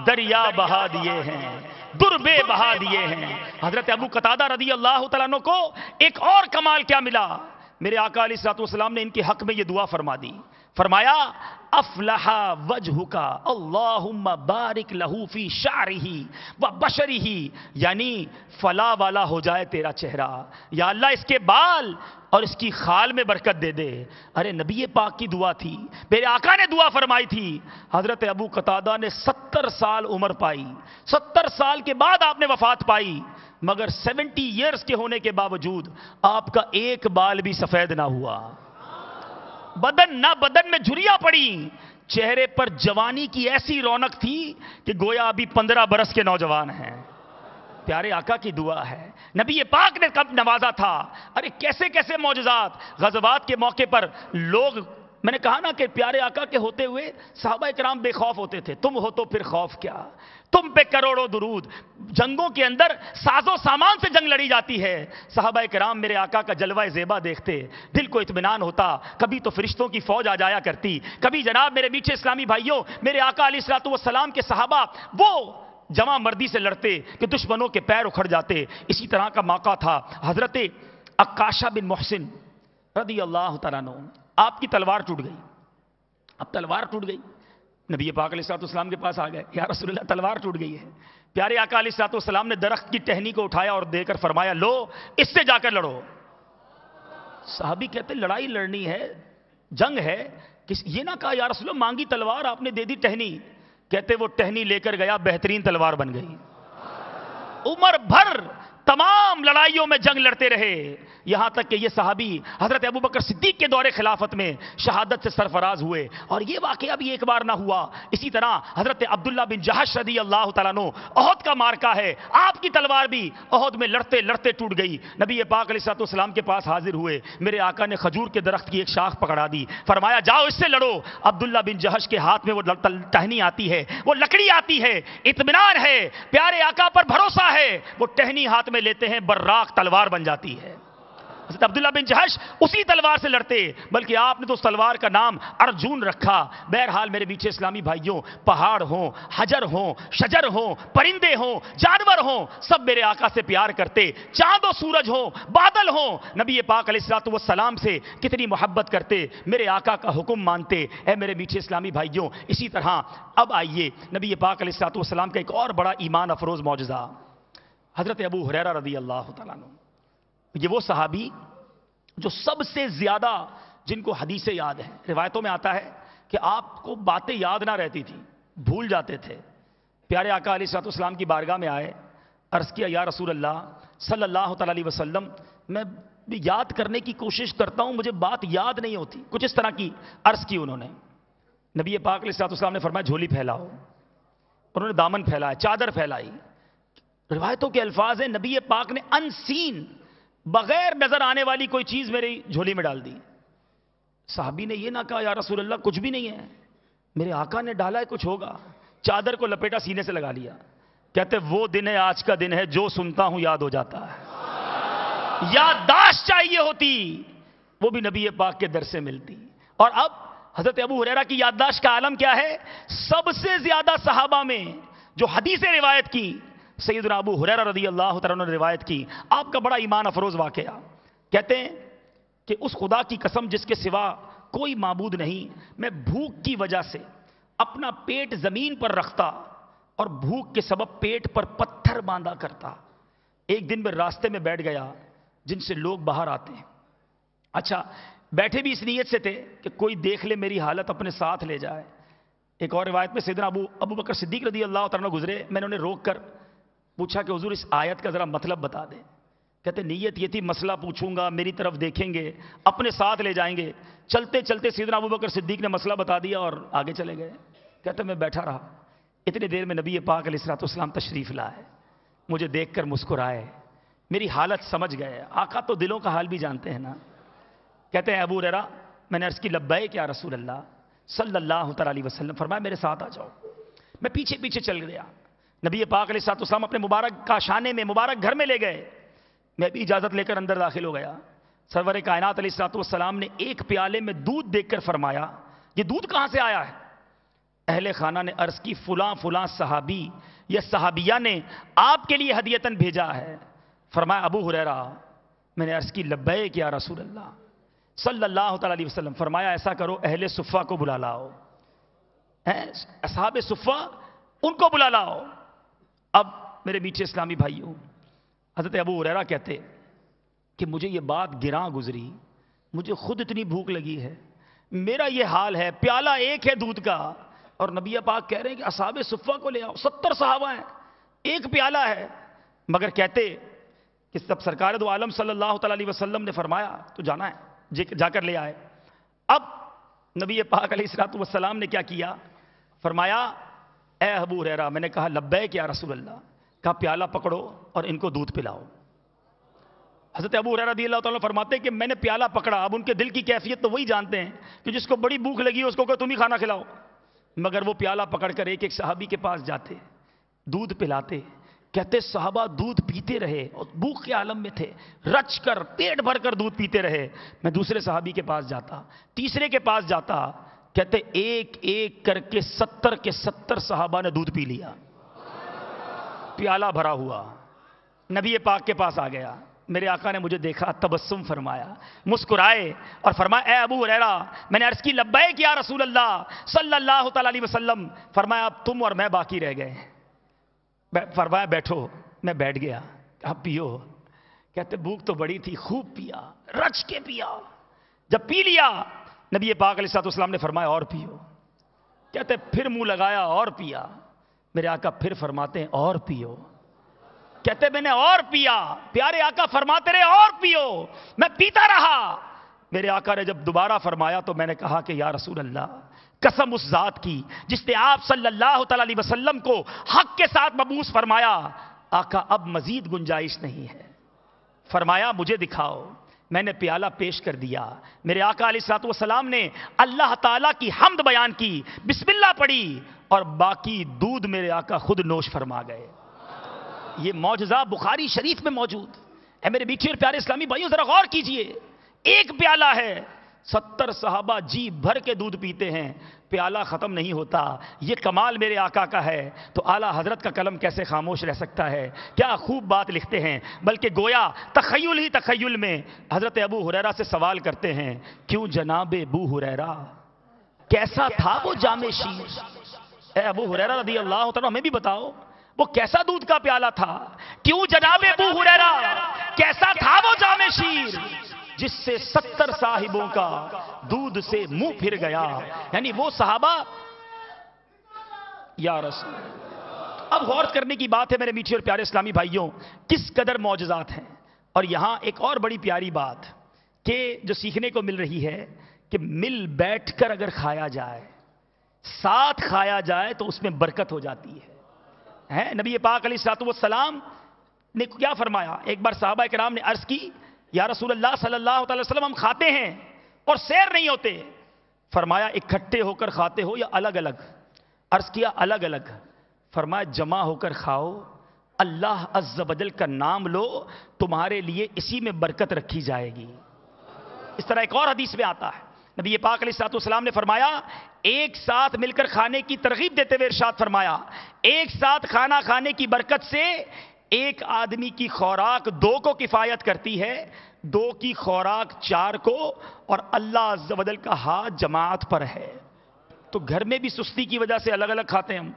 Speaker 1: دریا بہا دیے ہیں، دربے بہا دیے ہیں۔ حضرت ابو قتادہ رضی اللہ تعالیٰ عنہ کو ایک اور کمال کیا ملا؟ میرے آقا علیہ الصلوۃ والسلام نے ان کے حق میں یہ دعا فرما دی، فرمایا افلح وجہک اللہم بارک لہو فی شعرہ و بشرہ، یعنی فلاح والا ہو جائے تیرا چہرہ، یا اللہ اس کے بال اور اس کی خال میں برکت دے دے۔ ارے نبی پاک کی دعا تھی، میرے آقا نے دعا فرمائی تھی۔ حضرت ابو قتادہ نے 70 سال عمر پائی، 70 سال کے بعد آپ نے وفات پائی، مگر 70 ایئرز کے ہونے کے باوجود آپ کا ایک بال بھی سفید نہ ہوا، بدن میں جھریاں پڑی، چہرے پر جوانی کی ایسی رونق تھی کہ گویا ابھی 15 برس کے نوجوان ہیں۔ پیارے آقا کی دعا ہے، نبی پاک نے کب نوازا تھا۔ ارے کیسے کیسے معجزات، غزوات کے موقع پر لوگ، میں نے کہا نا کہ پیارے آقا کے ہوتے ہوئے صحابہ کرام بے خوف ہوتے تھے، تم ہو تو پھر خوف کیا، تم پہ کروڑوں درود۔ جنگوں کے اندر ساز و سامان سے جنگ لڑی جاتی ہے، صحابہ کرام میرے آقا کا جلوہ زیبا دیکھتے، دل کو اطمینان ہوتا، کبھی تو فرشتوں کی فوج آ جایا کرتی، کبھی جناب میرے میٹھے اسلامی بھائیوں، میرے آقا علیہ الصلوۃ والسلام کے صحابہ وہ جمع مردی سے لڑتے کہ دشمنوں کے پیر اکھڑ جاتے۔ اسی طرح کا موقع تھا حضرت عکاشہ بن محسن رضی اللہ تعالیٰ عنہ، آپ کی تلوار ٹوٹ گئی، اب تلوار ٹوٹ گئی، نبی پاک علیہ الصلوۃ والسلام کے پاس آ گئے، یا رسول اللہ تلوار ٹوٹ گئی ہے۔ پیارے آقا علیہ الصلوۃ والسلام نے درخت کی ٹہنی کو اٹھایا اور دے کر فرمایا لو اس سے جا کر لڑو۔ صحابی کہتے لڑائی لڑنی ہے، جنگ ہے، یہ نہ کہا یا رسول اللہ مانگی تلوار آپ نے دے دی ٹہنی، کہتے وہ ٹہنی لے کر گیا، بہترین تلوار بن گئی، عمر بھر تمام لڑائیوں میں جنگ لڑتے رہے، یہاں تک کہ یہ صحابی حضرت ابوبکر صدیق کے دور خلافت میں شہادت سے سرفراز ہوئے۔ اور یہ واقعہ بھی ایک بار نہ ہوا، اسی طرح حضرت عبداللہ بن جہش رضی اللہ تعالیٰ عنہ، احد کا مارکہ ہے، آپ کی تلوار بھی احد میں لڑتے لڑتے ٹوٹ گئی، نبی پاک علیہ الصلوۃ والسلام کے پاس حاضر ہوئے، میرے آقا نے کھجور کے درخت کی ایک شاخ پکڑا دی، فرمایا جاؤ اس سے لڑو۔ عبداللہ بن جہش کے ہاتھ میں وہ ٹہنی آتی ہے، وہ لکڑی آتی ہے، اطمینان ہے، پیارے آقا پر بھروسہ ہے، وہ ٹہنی ہاتھ میں لیتے ہیں، براق تلوار بن جاتی ہے۔ حضرت عبداللہ بن جہش اسی تلوار سے لڑتے، بلکہ آپ نے تو اس تلوار کا نام ارجون رکھا۔ بہرحال میرے پیچھے اسلامی بھائیوں، پہاڑ ہوں، حجر ہوں، شجر ہوں، پرندے ہوں، جانور ہوں، سب میرے آقا سے پیار کرتے، چاند و سورج ہوں، بادل ہوں، نبی پاک علیہ الصلوۃ والسلام سے کتنی محبت کرتے، میرے آقا کا حکم مانتے۔ اے میرے میٹھے اسلامی بھائیوں، اسی طرح اب آئیے نبی پاک علیہ الصلوۃ والسلام کا ایک اور بڑا ایمان افروز معجزہ، حضرت ابو ہریرہ رضی اللہ تعالیٰ عنہ، یہ وہ صحابی جو سب سے زیادہ جن کو حدیثیں یاد ہیں، روایتوں میں آتا ہے کہ آپ کو باتیں یاد نہ رہتی تھی، بھول جاتے تھے۔ پیارے آقا علیہ الصلوۃ والسلام کی بارگاہ میں آئے، عرض کیا یا رسول اللہ صلی اللہ تعالیٰ علیہ وسلم، میں یاد کرنے کی کوشش کرتا ہوں، مجھے بات یاد نہیں ہوتی، کچھ اس طرح کی عرض کی انہوں نے۔ نبی پاک علیہ الصلوۃ والسلام نے فرمایا جھولی پھیلاؤ، انہوں نے دامن پھیلایا، چادر پھیلائی۔ روایتوں کے الفاظ ہیں نبی پاک نے ان سین، بغیر نظر آنے والی کوئی چیز میری جھولی میں ڈال دی۔ صحابی نے یہ نہ کہا یا رسول اللہ کچھ بھی نہیں ہے، میرے آقا نے ڈالا ہے، کچھ ہوگا، چادر کو لپیٹا، سینے سے لگا لیا، کہتے وہ دن ہے آج کا دن ہے، جو سنتا ہوں یاد ہو جاتا ہے۔ یادداشت چاہیے ہوتی، وہ بھی نبی پاک کے در سے ملتی۔ اور اب حضرت ابو ہریرہ کی یادداشت کا عالم کیا ہے؟ سب سے زیادہ صحابہ میں جو حدیث روایت کی، سیدنا ابو ہریرہ رضی اللہ تعالیٰ عنہ نے روایت کی۔ آپ کا بڑا ایمان افروز واقعہ، کہتے ہیں کہ اس خدا کی قسم جس کے سوا کوئی معبود نہیں، میں بھوک کی وجہ سے اپنا پیٹ زمین پر رکھتا اور بھوک کے سبب پیٹ پر پتھر باندھا کرتا۔ ایک دن میں راستے میں بیٹھ گیا جن سے لوگ باہر آتے ہیں، اچھا بیٹھے بھی اس نیت سے تھے کہ کوئی دیکھ لے میری حالت اپنے ساتھ لے جائے۔ ایک اور روایت میں سیدنا ابو بکر صدیق رضی اللہ تعالیٰ عنہ گزرے، میں نے انہیں روک کر پوچھا کہ حضور اس آیت کا ذرا مطلب بتا دیں۔ کہتے نیت یہ تھی مسئلہ پوچھوں گا، میری طرف دیکھیں گے، اپنے ساتھ لے جائیں گے۔ چلتے چلتے سیدنا ابوبکر صدیق نے مسئلہ بتا دیا اور آگے چلے گئے۔ کہتے میں بیٹھا رہا، اتنی دیر میں نبی پاک علیہ الصلوۃ والسلام تشریف لائے، مجھے دیکھ کر مسکرائے، میری حالت سمجھ گئے۔ آقا تو دلوں کا حال بھی جانتے ہیں نا۔ کہتے ہیں ابو ہریرہ میں نے عرض کی لبیک یا رسول اللہ صلی اللہ تعالیٰ علیہ وسلم، فرمایا میرے ساتھ آ جاؤ۔ میں پیچھے پیچھے چل گیا، نبی پاک علیہ الصلوۃ والسلام اپنے مبارک کاشانے میں، مبارک گھر میں لے گئے، میں بھی اجازت لے کر اندر داخل ہو گیا۔ سرور کائنات علیہ الصلوۃ والسلام نے ایک پیالے میں دودھ دیکھ کر فرمایا یہ دودھ کہاں سے آیا ہے؟ اہل خانہ نے عرض کی فلاں فلاں صحابی یا صحابیہ نے آپ کے لیے ہدیتاً بھیجا ہے۔ فرمایا ابو ہریرہ، میں نے عرض کی لبیک یا رسول اللہ صلی اللہ تعالیٰ علیہ وسلم۔ فرمایا ایسا کرو اہل صفہ کو بلا لاؤ۔ اصحاب صفہ ان کو بلا لاؤ. اب میرے میٹھے اسلامی بھائیوں، حضرت ابو ہریرہ کہتے کہ مجھے یہ بات گراں گزری، مجھے خود اتنی بھوک لگی ہے، میرا یہ حال ہے، پیالہ ایک ہے دودھ کا، اور نبی پاک کہہ رہے ہیں کہ اصحاب صفہ کو لے آؤ، 70 صحابہ ہیں، ایک پیالہ ہے. مگر کہتے کہ سب سرکار دو عالم صلی اللہ تعالی علیہ وسلم نے فرمایا تو جانا ہے، جا کر لے آئے. اب نبی پاک علیہ الصلوۃ والسلام نے کیا کیا؟ فرمایا اے ابو ہریرہ، میں نے کہا لبیک یا رسول اللہ، کہا پیالہ پکڑو اور ان کو دودھ پلاؤ. حضرت ابو ہریرہ رضی اللہ تعالیٰ فرماتے ہیں کہ میں نے پیالہ پکڑا. اب ان کے دل کی کیفیت تو وہی جانتے ہیں کہ جس کو بڑی بھوک لگی اس کو کہ تم ہی کھانا کھلاؤ. مگر وہ پیالہ پکڑ کر ایک ایک صحابی کے پاس جاتے، دودھ پلاتے. کہتے صحابہ دودھ پیتے رہے اور بھوک کے عالم میں تھے، رچ کر پیٹ بھر کر دودھ پیتے رہے. میں دوسرے صحابی کے پاس جاتا، تیسرے کے پاس جاتا. کہتے ایک ایک کر کے 70 کے 70 صحابہ نے دودھ پی لیا، پیالہ بھرا ہوا. نبی پاک کے پاس آ گیا. میرے آقا نے مجھے دیکھا، تبسم فرمایا، مسکرائے اور فرمایا اے ابو ہریرہ، میں نے عرض کی لبیک یا رسول اللہ صلی اللہ تعالی علیہ وسلم. فرمایا اب تم اور میں باقی رہ گئے. فرمایا بیٹھو. میں بیٹھ گیا. کہا پیو. کہتے بھوک تو بڑی تھی، خوب پیا، رچ کے پیا. جب پی لیا نبی پاک علیہ الصلوۃ والسلام نے فرمایا اور پیو. کہتے پھر منہ لگایا اور پیا. میرے آقا پھر فرماتے ہیں اور پیو. کہتے میں نے اور پیا. پیارے آقا فرماتے رہے اور پیو. میں پیتا رہا. میرے آقا نے جب دوبارہ فرمایا تو میں نے کہا کہ یا رسول اللہ، قسم اس ذات کی جس نے آپ صلی اللہ تعالی علیہ وسلم کو حق کے ساتھ مبعوث فرمایا، آقا اب مزید گنجائش نہیں ہے. فرمایا مجھے دکھاؤ. میں نے پیالہ پیش کر دیا. میرے آقا علیہ الصلوۃ والسلام نے اللہ تعالیٰ کی حمد بیان کی، بسم اللہ پڑھی، اور باقی دودھ میرے آقا خود نوش فرما گئے. یہ معجزہ بخاری شریف میں موجود. اے میرے میٹھے اور پیارے اسلامی بھائیوں ذرا غور کیجئے، ایک پیالہ ہے، 70 صحابہ جی بھر کے دودھ پیتے ہیں، پیالہ ختم نہیں ہوتا. یہ کمال میرے آقا کا ہے تو اعلیٰ حضرت کا قلم کیسے خاموش رہ سکتا ہے؟ کیا خوب بات لکھتے ہیں. بلکہ گویا تخیل ہی تخیل میں حضرت ابو ہریرہ سے سوال کرتے ہیں، کیوں جناب ابو ہریرہ کیسا تھا وہ جام شیر؟ اے ابو ہریرہ رضی اللہ تعالیٰ ہمیں بھی بتاؤ وہ کیسا دودھ کا پیالہ تھا؟ کیوں جناب ابو ہریرہ کیسا تھا وہ جام شیر جس سے 70 صاحبوں کا دودھ سے منہ پھر گیا؟ یعنی وہ صحابہ یا رسول. اب غور کرنے کی بات ہے میرے میٹھے اور پیارے اسلامی بھائیوں، کس قدر معجزات ہیں. اور یہاں ایک اور بڑی پیاری بات کہ جو سیکھنے کو مل رہی ہے کہ مل بیٹھ کر اگر کھایا جائے، ساتھ کھایا جائے تو اس میں برکت ہو جاتی ہے. نبی پاک علیہ الصلوۃ والسلام نے کیا فرمایا؟ ایک بار صحابہ کرام نے عرض کی یا رسول اللہ صلی اللہ تعالی وسلم ہم کھاتے ہیں اور سیر نہیں ہوتے. فرمایا اکٹھے ہو کر کھاتے ہو یا الگ الگ؟ عرض کیا الگ الگ. فرمایا جمع ہو کر کھاؤ، اللہ عز و جل کا نام لو، تمہارے لیے اسی میں برکت رکھی جائے گی. اس طرح ایک اور حدیث میں آتا ہے، نبی پاک علیہ الصلوۃ والسلام نے فرمایا ایک ساتھ مل کر کھانے کی ترغیب دیتے ہوئے ارشاد فرمایا ایک ساتھ کھانا کھانے کی برکت سے ایک آدمی کی خوراک 2 کو کفایت کرتی ہے، 2 کی خوراک 4 کو، اور اللہ عز و جل کا ہاتھ جماعت پر ہے. تو گھر میں بھی سستی کی وجہ سے الگ الگ کھاتے ہیں ہم،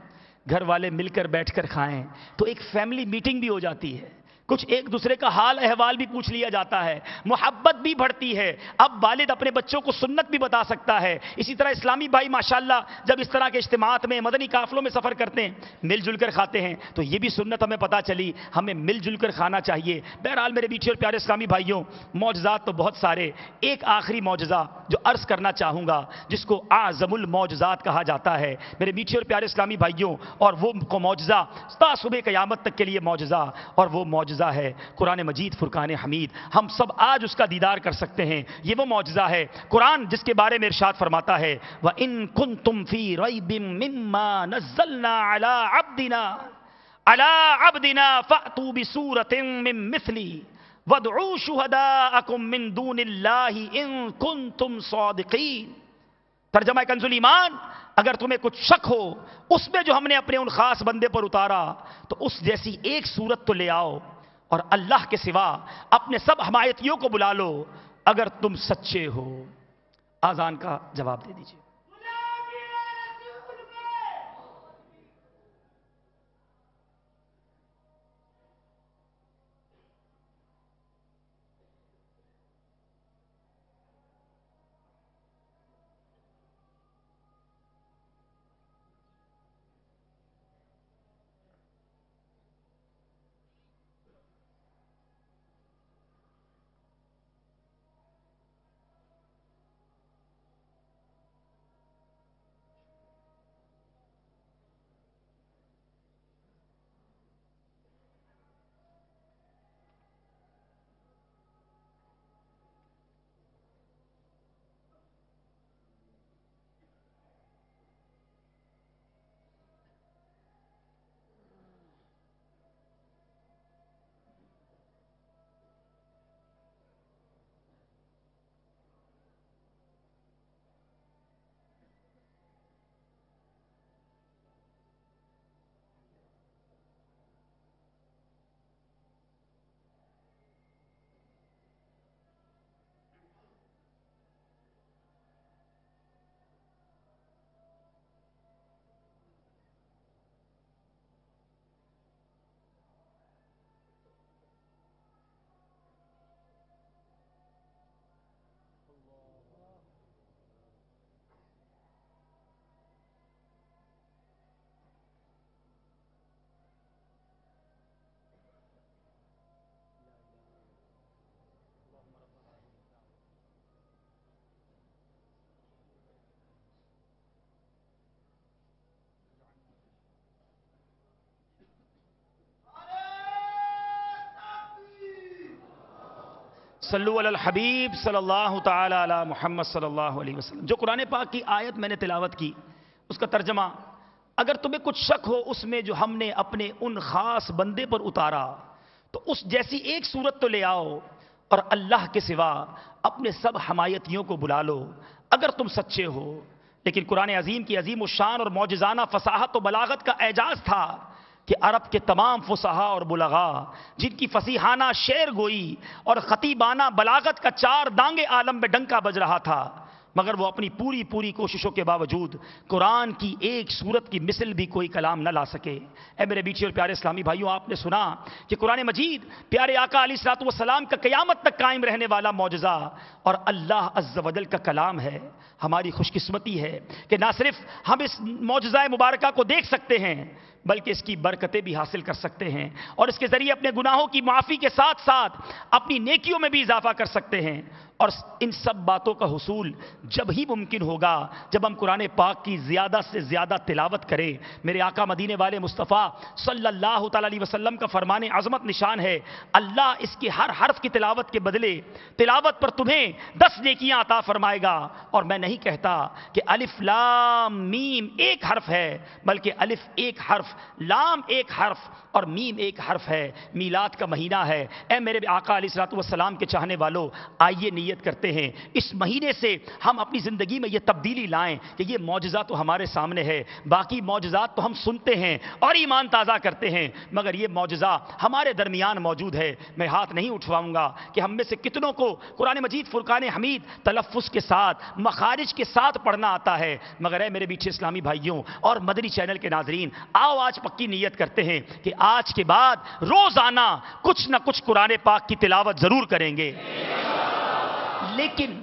Speaker 1: گھر والے مل کر بیٹھ کر کھائیں تو ایک فیملی میٹنگ بھی ہو جاتی ہے، کچھ ایک دوسرے کا حال احوال بھی پوچھ لیا جاتا ہے، محبت بھی بڑھتی ہے. اب والد اپنے بچوں کو سنت بھی بتا سکتا ہے. اسی طرح اسلامی بھائی ماشاءاللہ جب اس طرح کے اجتماعات میں مدنی قافلوں میں سفر کرتے ہیں، مل جل کر کھاتے ہیں، تو یہ بھی سنت ہمیں پتا چلی، ہمیں مل جل کر کھانا چاہیے. بہرحال میرے میٹھے اور پیارے اسلامی بھائیوں، معجزات تو بہت سارے. ایک آخری معجزہ جو عرض کرنا چاہوں گا جس کو اعظم المعجزات کہا جاتا ہے میرے میٹھے اور پیارے اسلامی بھائیوں، اور وہ معجزہ تا صبح قیامت تک کے لیے معجزہ، اور وہ معجزہ ہے قرآن مجید فرقان حمید. ہم سب آج اس کا دیدار کر سکتے ہیں. یہ وہ معجزہ ہے قرآن جس کے بارے میں ارشاد فرماتا ہے وَإِن كُنتُمْ فِي رَيْبٍ مِّمَّا نَزَّلْنَا عَلَىٰ عَبْدِنَا فَأْتُوا بِسُورَةٍ مِّن مِّثْلِهِ وَادْعُوا شُهَدَاءَكُم مِّن دُونِ اللَّهِ إِن كُنتُمْ صَادِقِينَ. ترجمہ کنز الایمان، اگر تمہیں کچھ شک ہو اس میں جو ہم نے اپنے ان خاص بندے پر اتارا تو اس جیسی ایک صورت تو لے آؤ، اور اللہ کے سوا اپنے سب حمایتیوں کو بلا لو اگر تم سچے ہو. آذان کا جواب دے دیجئے. صلو علی الحبیب صلی اللہ تعالی علی محمد صلی اللہ علیہ وسلم۔ جو قرآن پاک کی آیت میں نے تلاوت کی، اس کا ترجمہ، اگر تمہیں کچھ شک ہو اس میں جو ہم نے اپنے ان خاص بندے پر اتارا، تو اس جیسی ایک صورت تو لے آؤ اور اللہ کے سوا اپنے سب حمایتیوں کو بلا لو اگر تم سچے ہو۔ لیکن قرآن عظیم کی عظیم الشان اور معجزانہ فصاحت و بلاغت کا اعجاز تھا کہ عرب کے تمام فصحاء اور بلغاء جن کی فصیحانہ شعر گوئی اور خطیبانہ بلاغت کا چار دانگ عالم میں ڈنکا بج رہا تھا، مگر وہ اپنی پوری کوششوں کے باوجود قرآن کی ایک سورت کی مثل بھی کوئی کلام نہ لا سکے۔ اے میرے بیچے اور پیارے اسلامی بھائیوں، آپ نے سنا کہ قرآن مجید پیارے آقا علیہ الصلوۃ والسلام کا قیامت تک قائم رہنے والا معجزہ اور اللہ عز و جل کا کلام ہے۔ ہماری خوش قسمتی ہے کہ نہ صرف ہم اس معجزہ مبارکہ کو دیکھ سکتے ہیں بلکہ اس کی برکتیں بھی حاصل کر سکتے ہیں، اور اس کے ذریعے اپنے گناہوں کی معافی کے ساتھ ساتھ اپنی نیکیوں میں بھی اضافہ کر سکتے ہیں۔ اور ان سب باتوں کا حصول جب ہی ممکن ہوگا جب ہم قرآن پاک کی زیادہ سے زیادہ تلاوت کریں۔ میرے آقا مدینے والے مصطفیٰ صلی اللہ تعالی علیہ وسلم کا فرمان عظمت نشان ہے، اللہ اس کے ہر حرف کی تلاوت کے بدلے تلاوت پر تمہیں 10 نیکیاں عطا فرمائے گا۔ اور میں نہیں کہتا کہ الف لام میم ایک حرف ہے، بلکہ الف ایک حرف، لام ایک حرف اور میم ایک حرف ہے۔ میلاد کا مہینہ ہے، اے میرے آقا علیہ الصلوۃ والسلام کے چاہنے والوں، آئیے نیت کرتے ہیں اس مہینے سے ہم اپنی زندگی میں یہ تبدیلی لائیں کہ یہ معجزہ تو ہمارے سامنے ہے، باقی معجزات تو ہم سنتے ہیں اور ایمان تازہ کرتے ہیں، مگر یہ معجزہ ہمارے درمیان موجود ہے۔ میں ہاتھ نہیں اٹھواؤں گا کہ ہم میں سے کتنوں کو قرآن مجید فرقان حمید تلفظ کے ساتھ مخارج کے ساتھ پڑھنا آتا ہے، مگر اے میرے بیچے اسلامی بھائیوں اور مدنی چینل کے ناظرین، آؤ آج پکی نیت کرتے ہیں کہ آج کے بعد روزانہ کچھ نہ کچھ قرآن پاک کی تلاوت ضرور کریں گے، لیکن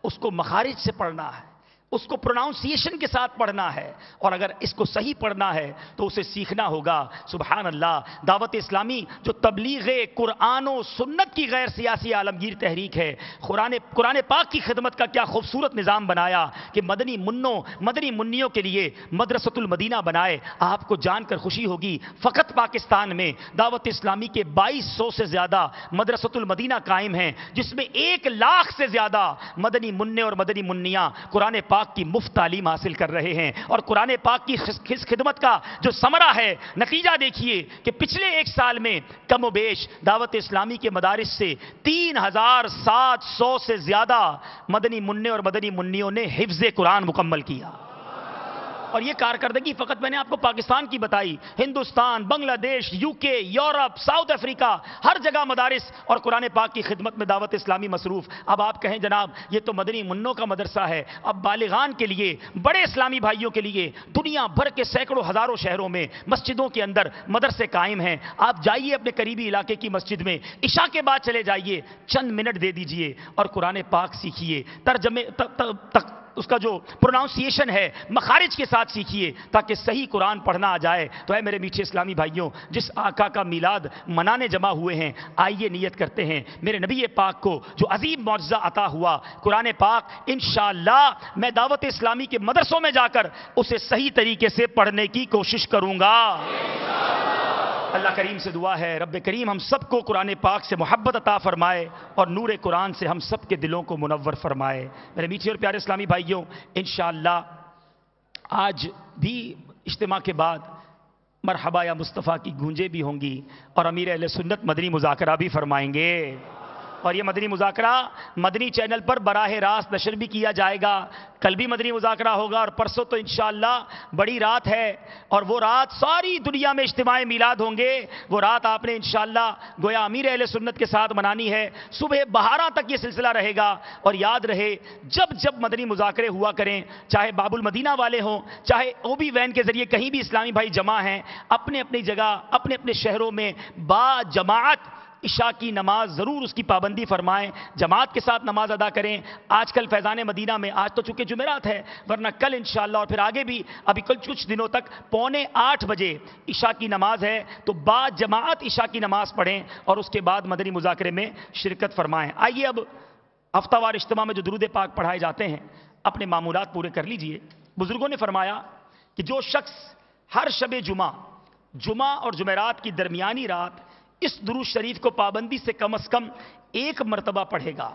Speaker 1: اس کو مخارج سے پڑھنا ہے، اس کو پروناؤنسیشن کے ساتھ پڑھنا ہے، اور اگر اس کو صحیح پڑھنا ہے تو اسے سیکھنا ہوگا۔ سبحان اللہ، دعوت اسلامی جو تبلیغ قرآن و سنت کی غیر سیاسی عالمگیر تحریک ہے، قرآن پاک کی خدمت کا کیا خوبصورت نظام بنایا کہ مدنی منیوں کے لیے مدرسۃ المدینہ بنائے۔ آپ کو جان کر خوشی ہوگی، فقط پاکستان میں دعوت اسلامی کے 2200 سے زیادہ مدرسۃ المدینہ قائم ہیں، جس میں 1 لاکھ سے زیادہ مدنی منع اور مدنی منیاں قرآن پاک کی مفت تعلیم حاصل کر رہے ہیں۔ اور قرآن پاک کی خدمت کا جو ثمرہ ہے، نتیجہ دیکھیے کہ پچھلے 1 سال میں کم و بیش دعوت اسلامی کے مدارس سے 3700 سے زیادہ مدنی منع اور مدنی منیوں نے حفظ قرآن مکمل کیا۔ اور یہ کارکردگی فقط میں نے آپ کو پاکستان کی بتائی، ہندوستان، بنگلہ دیش، UK، یورپ، ساؤتھ افریقہ، ہر جگہ مدارس اور قرآن پاک کی خدمت میں دعوت اسلامی مصروف۔ اب آپ کہیں جناب یہ تو مدنی منوں کا مدرسہ ہے، اب بالغان کے لیے، بڑے اسلامی بھائیوں کے لیے دنیا بھر کے سینکڑوں ہزاروں شہروں میں مسجدوں کے اندر مدرسے قائم ہیں۔ آپ جائیے اپنے قریبی علاقے کی مسجد میں، عشاء کے بعد چلے جائیے، چند منٹ دے دیجئے اور قرآن پاک سیکھیے، ترجمے اس کا جو پروناؤنسیشن ہے مخارج کے ساتھ سیکھیے تاکہ صحیح قرآن پڑھنا آ جائے۔ تو اے میرے میٹھے اسلامی بھائیوں، جس آقا کا میلاد منانے جمع ہوئے ہیں، آئیے نیت کرتے ہیں میرے نبی پاک کو جو عظیم معجزہ عطا ہوا قرآن پاک، انشاءاللہ میں دعوت اسلامی کے مدرسوں میں جا کر اسے صحیح طریقے سے پڑھنے کی کوشش کروں گا۔ اللہ کریم سے دعا ہے رب کریم ہم سب کو قرآن پاک سے محبت عطا فرمائے اور نور قرآن سے ہم سب کے دلوں کو منور فرمائے۔ میرے میٹھے اور پیارے اسلامی بھائیوں، انشاءاللہ آج بھی اجتماع کے بعد مرحبا یا مصطفیٰ کی گونجیں بھی ہوں گی اور امیر اہل سنت مدنی مذاکرہ بھی فرمائیں گے، اور یہ مدنی مذاکرہ مدنی چینل پر براہ راست نشر بھی کیا جائے گا۔ کل بھی مدنی مذاکرہ ہوگا اور پرسوں تو انشاءاللہ بڑی رات ہے، اور وہ رات ساری دنیا میں اجتماع میلاد ہوں گے۔ وہ رات آپ نے انشاءاللہ گویا امیر اہل سنت کے ساتھ منانی ہے۔ صبح 12 تک یہ سلسلہ رہے گا، اور یاد رہے جب مدنی مذاکرے ہوا کریں، چاہے باب المدینہ والے ہوں، چاہے OB وین کے ذریعے کہیں بھی اسلامی بھائی جمع ہیں، اپنے اپنی جگہ اپنے اپنے شہروں میں با جماعت عشاء کی نماز ضرور اس کی پابندی فرمائیں، جماعت کے ساتھ نماز ادا کریں۔ آج کل فیضان مدینہ میں، آج تو چونکہ جمعرات ہے، ورنہ کل انشاءاللہ اور پھر آگے بھی ابھی کچھ دنوں تک 7:45 بجے عشاء کی نماز ہے، تو با جماعت عشاء کی نماز پڑھیں اور اس کے بعد مدنی مذاکرے میں شرکت فرمائیں۔ آئیے اب ہفتہ وار اجتماع میں جو درود پاک پڑھائے جاتے ہیں اپنے معمولات پورے کر لیجئے۔ بزرگوں نے فرمایا کہ جو شخص ہر شب جمعہ اور جمعرات کی درمیانی رات اس درود شریف کو پابندی سے کم از کم 1 مرتبہ پڑھے گا،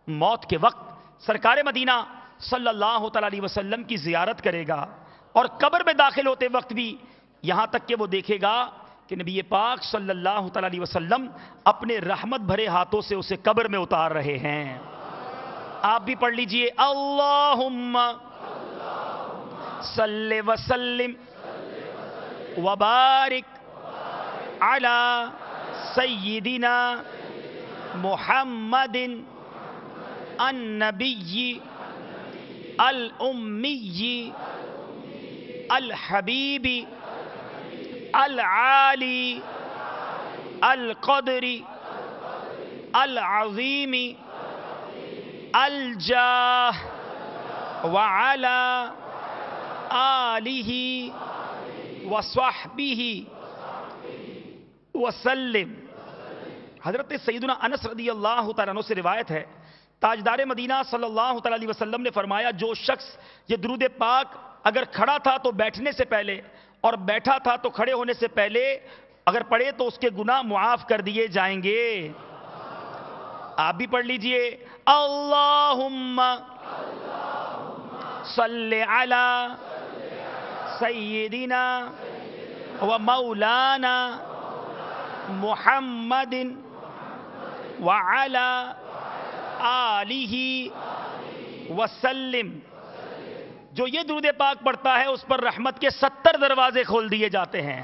Speaker 1: موت کے وقت سرکار مدینہ صلی اللہ تعالی علیہ وسلم کی زیارت کرے گا، اور قبر میں داخل ہوتے وقت بھی یہاں تک کہ وہ دیکھے گا کہ نبی پاک صلی اللہ تعالی علیہ وسلم اپنے رحمت بھرے ہاتھوں سے اسے قبر میں اتار رہے ہیں۔ آپ بھی پڑھ لیجئے، اللہم صلی وسلم وبارک علی سیدنا محمد النبی الامی الحبیب العالی القدر العظیم الجاہ وعلی آلہ وصحبہ وسلم۔ حضرت سیدنا انس رضی اللہ تعالیٰ عنہ سے روایت ہے، تاجدار مدینہ صلی اللہ تعالیٰ علیہ وسلم نے فرمایا، جو شخص یہ درود پاک اگر کھڑا تھا تو بیٹھنے سے پہلے اور بیٹھا تھا تو کھڑے ہونے سے پہلے اگر پڑھے تو اس کے گناہ معاف کر دیے جائیں گے۔ آپ بھی پڑھ لیجئے، اللہم صلی علی سیدنا و مولانا محمد وعلی آلہ وسلم۔ جو یہ درود پاک پڑھتا ہے اس پر رحمت کے 70 دروازے کھول دیے جاتے ہیں۔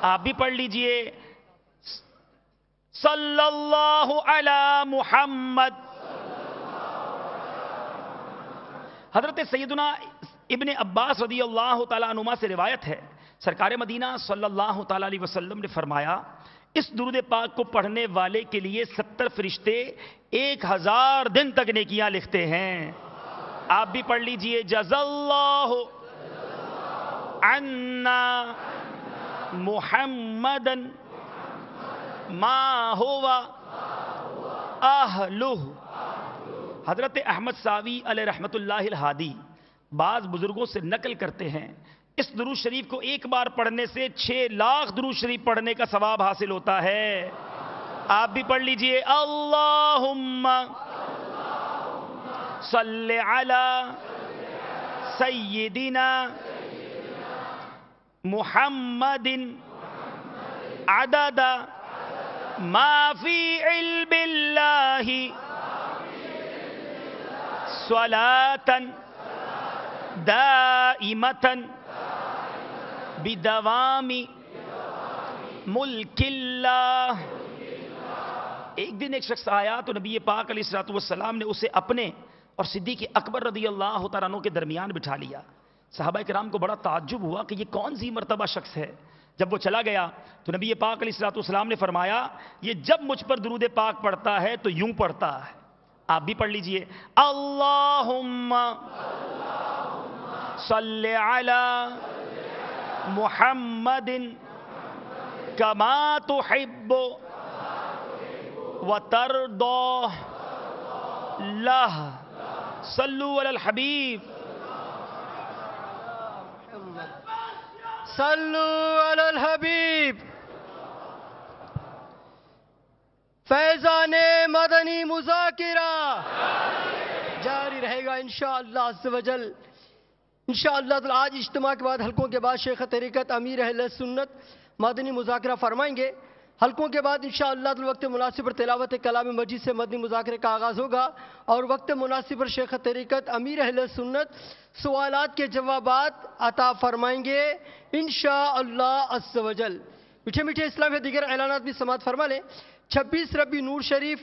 Speaker 1: آپ بھی پڑھ لیجئے، صلی اللہ علی محمد۔ حضرت سیدنا ابن عباس رضی اللہ تعالیٰ عنہما سے روایت ہے، سرکار مدینہ صلی اللہ تعالیٰ علیہ وسلم نے فرمایا، اس درود پاک کو پڑھنے والے کے لیے 70 فرشتے 1000 دن تک نیکیاں لکھتے ہیں۔ آپ بھی پڑھ لیجئے، جزا اللہ عنا محمدا ما ہوا اہلہ۔ حضرت احمد ساوی علیہ رحمت اللہ الہادی بعض بزرگوں سے نقل کرتے ہیں، اس درود شریف کو ایک بار پڑھنے سے 6 لاکھ درود شریف پڑھنے کا ثواب حاصل ہوتا ہے۔ آپ بھی پڑھ لیجئے، اللہم صلی علی سیدنا محمد عدد ما فی علم اللہ صلاۃ دائمۃ بدوام ملک اللہ۔ ایک دن ایک شخص آیا تو نبی پاک علیہ الصلوۃ والسلام نے اسے اپنے اور صدیق اکبر رضی اللہ تعالیٰ عنہ کے درمیان بٹھا لیا۔ صحابہ کرام کو بڑا تعجب ہوا کہ یہ کون سی مرتبہ شخص ہے۔ جب وہ چلا گیا تو نبی پاک علیہ الصلوۃ والسلام نے فرمایا، یہ جب مجھ پر درود پاک پڑھتا ہے تو یوں پڑھتا ہے۔ آپ بھی پڑھ لیجئے، اللہم صلی علی محمد کما تحب وترضى لہ صلو علی الحبیب
Speaker 2: صلو علی الحبیب۔ فیضان مدنی مذاکرہ جاری رہے گا انشاءاللہ عز و جل۔ انشاءاللہ آج اجتماع کے بعد حلقوں کے بعد شیخ طریقت امیر اہل سنت مدنی مذاکرہ فرمائیں گے۔ حلقوں کے بعد انشاءاللہ وقت مناسب پر تلاوت کلام مجید سے مدنی مذاکرے کا آغاز ہوگا، اور وقت مناسب پر شیخ طریقت امیر اہل سنت سوالات کے جوابات عطا فرمائیں گے انشاءاللہ عز و جل۔ میٹھے میٹھے اسلام کے دیگر اعلانات بھی سماعت فرما لیں۔ 26 ربیع نور شریف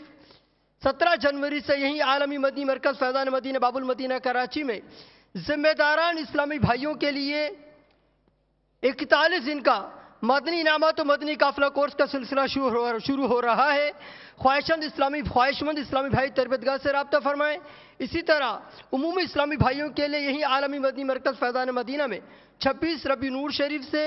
Speaker 2: 17 جنوری سے یہیں عالمی مدنی مرکز فیضان مدینہ باب المدینہ کراچی میں ذمہ داران اسلامی بھائیوں کے لیے 41 دن کا مدنی انعامات و مدنی قافلہ کورس کا سلسلہ شروع ہو رہا ہے۔ خواہشمند اسلامی بھائی تربیت گاہ سے رابطہ فرمائیں۔ اسی طرح عمومی اسلامی بھائیوں کے لیے یہی عالمی مدنی مرکز فیضان مدینہ میں 26 ربیع نور شریف سے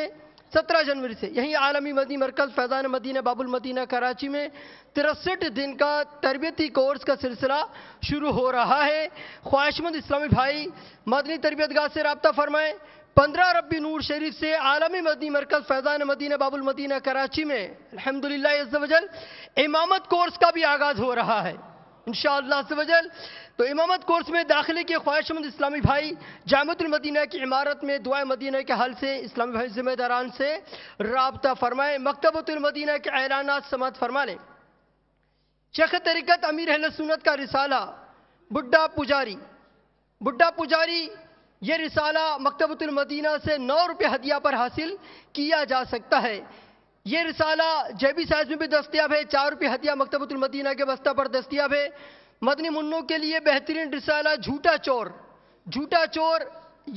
Speaker 2: 17 جنوری سے یہی عالمی مدنی مرکز فیضان مدینہ باب المدینہ کراچی میں 63 دن کا تربیتی کورس کا سلسلہ شروع ہو رہا ہے۔ خواہشمند اسلامی بھائی مدنی تربیت گاہ سے رابطہ فرمائیں۔ 15 ربی نور شریف سے عالمی مدنی مرکز فیضان مدینہ باب المدینہ کراچی میں الحمدللہ عز و جل امامت کورس کا بھی آغاز ہو رہا ہے انشاءاللہ عز و جل۔ تو امامت کورس میں داخلے کے خواہش مند اسلامی بھائی جامعۃ المدینہ کی عمارت میں دعائے مدینہ کے حل سے اسلامی بھائی ذمہ داران سے رابطہ فرمائیں، مکتبۃ المدینہ کے اعلانات سماعت فرما لیں۔ شیخ طریقت امیر اہل سنت کا رسالہ بڈھا پجاری، یہ رسالہ مکتبۃ المدینہ سے 9 روپے ہدیہ پر حاصل کیا جا سکتا ہے۔ یہ رسالہ جیبی سائز میں بھی دستیاب ہے، 4 روپے ہدیہ مکتبۃ المدینہ کے بستہ پر دستیاب ہے۔ مدنی منوں کے لیے بہترین رسالہ جھوٹا چور،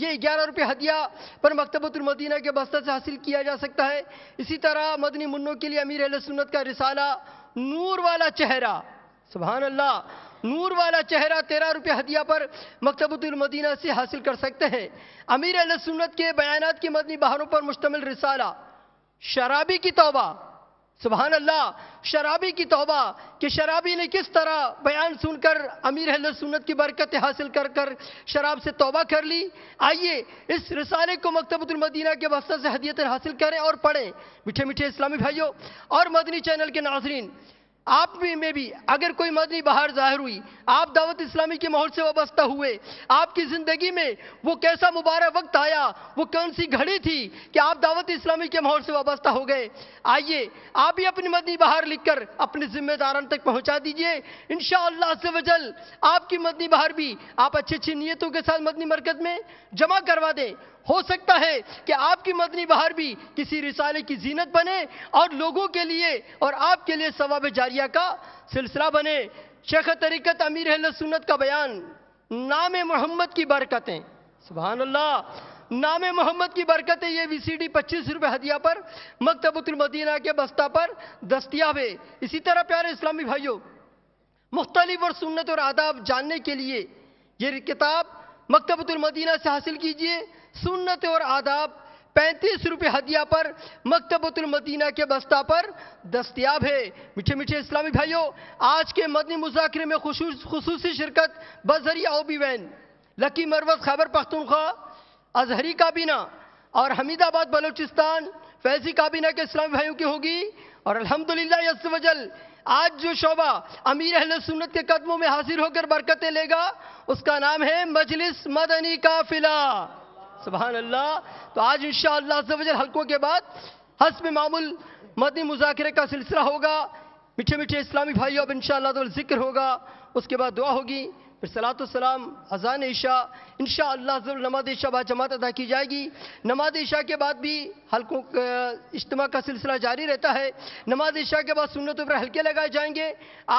Speaker 2: یہ 11 روپے ہدیہ پر مکتبۃ المدینہ کے بستہ سے حاصل کیا جا سکتا ہے۔ اسی طرح مدنی منوں کے لیے امیر اہل سنت کا رسالہ نور والا چہرہ، سبحان اللہ، نور والا چہرہ 13 روپے ہدیہ پر مکتبۃ المدینہ سے حاصل کر سکتے ہیں۔ امیر اہل سنت کے بیانات کی مدنی بہاروں پر مشتمل رسالہ شرابی کی توبہ، سبحان اللہ، شرابی کی توبہ کہ شرابی نے کس طرح بیان سن کر امیر اہل سنت کی برکت حاصل کر شراب سے توبہ کر لی۔ آئیے اس رسالے کو مکتبۃ المدینہ کے بستہ سے ہدیتاً حاصل کریں اور پڑھیں۔ میٹھے میٹھے اسلامی بھائیوں اور مدنی چینل کے ناظرین، آپ میں بھی اگر کوئی مدنی بہار ظاہر ہوئی، آپ دعوت اسلامی کے ماحول سے وابستہ ہوئے، آپ کی زندگی میں وہ کیسا مبارک وقت آیا، وہ کون سی گھڑی تھی کہ آپ دعوت اسلامی کے ماحول سے وابستہ ہو گئے، آئیے آپ بھی اپنی مدنی بہار لکھ کر اپنے ذمہ داران تک پہنچا دیجئے۔ انشاءاللہ عز و جل آپ کی مدنی بہار بھی آپ اچھی نیتوں کے ساتھ مدنی مرکز میں جمع کروا دیں۔ ہو سکتا ہے کہ آپ کی مدنی بہار بھی کسی رسالے کی زینت بنے اور لوگوں کے لیے اور آپ کے لیے ثواب جاریہ کا سلسلہ بنے۔ شیخ طریقت امیر اہل سنت کا بیان، نام محمد کی برکتیں، سبحان اللہ، نام محمد کی برکتیں، یہ وی سی ڈی 25 روپے ہدیہ پر مکتبۃ المدینہ کے بستہ پر دستیاب ہے۔ اسی طرح پیارے اسلامی بھائیوں، مختلف اور سنت اور آداب جاننے کے لیے یہ کتاب مکتبۃ المدینہ سے حاصل کیجئے۔ سنت اور آداب 35 روپے ہدیہ پر مکتبۃ المدینہ کے بستہ پر دستیاب ہے۔ میٹھے میٹھے اسلامی بھائیوں، آج کے مدنی مذاکرے میں خصوصی شرکت بذریعہ اوبی وین، لکی مروز خیبر پختونخوا، ازہری کابینہ اور حمید آباد بلوچستان فیضی کابینہ کے اسلامی بھائیوں کی ہوگی۔ اور الحمدللہ عز و جل آج جو شعبہ امیر اہل سنت کے قدموں میں حاضر ہو کر برکتیں لے گا اس کا نام ہے مجلس مدنی قافلہ، سبحان اللہ۔ تو آج انشاءاللہ عز و جل حلقوں کے بعد حسب معمول مدنی مذاکرے کا سلسلہ ہوگا۔ میٹھے میٹھے اسلامی بھائیوں، اب انشاءاللہ تو ذکر ہوگا، اس کے بعد دعا ہوگی، پھر صلاۃ والسلام، اذان عشاء، انشاءاللہ عز و جل نماز عشاء بعد جماعت ادا کی جائے گی۔ نماز عشاء کے بعد بھی حلقوں اجتماع کا سلسلہ جاری رہتا ہے۔ نماز عشاء کے بعد سنتوں پر حلقے لگائے جائیں گے۔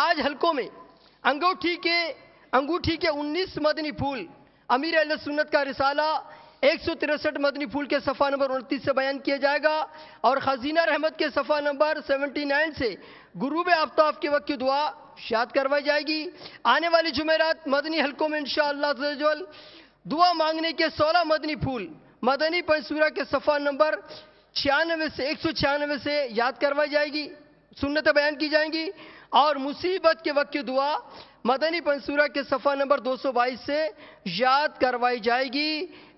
Speaker 2: آج حلقوں میں انگوٹھی کے 19 مدنی پھول، امیر اہل سنت کا رسالہ 163 مدنی پھول کے صفحہ نمبر 29 سے بیان کیا جائے گا، اور خزینہ رحمت کے صفحہ نمبر 79 سے غروب آفتاب کے وقت کی دعا شاد کروائی جائے گی۔ آنے والی جمعرات مدنی حلقوں میں انشاءاللہ عز و جل دعا مانگنے کے 16 مدنی پھول مدنی پنسورہ کے صفحہ نمبر 96 سے 196 سے یاد کروائی جائے گی، سنتیں بیان کی جائیں گی، اور مصیبت کے وقت کی دعا مدنی پنسورہ کے صفحہ نمبر 222 سے یاد کروائی جائے گی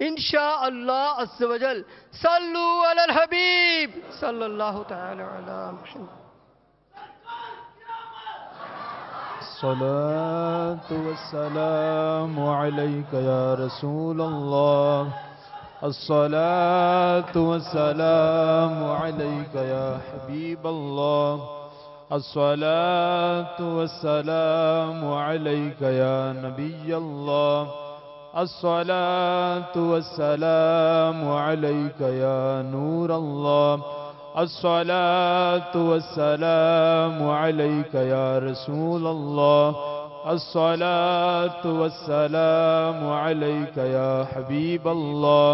Speaker 2: انشاءاللہ عز و جل۔ صلو علی الحبیب صلی اللہ تعالی علی محمد۔
Speaker 3: الصلاة والسلام عليك يا رسول الله، الصلاة والسلام عليك يا حبيب الله، الصلاة والسلام عليك يا نبي الله، الصلاة والسلام عليك يا نور الله، الصلاة والسلام عليك يا رسول الله، الصلاة والسلام عليك يا حبيب الله،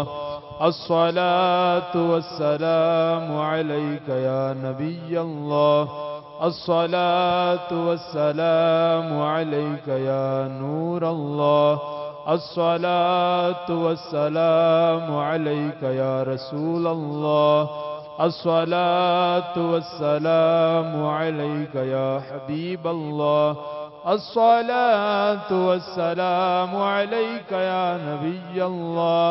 Speaker 3: الصلاة والسلام عليك يا نبي الله، الصلاة والسلام عليك يا نور الله، الصلاة والسلام عليك يا رسول الله، الصلاة والسلام عليك يا حبيب الله، الصلاة والسلام عليك يا نبي الله،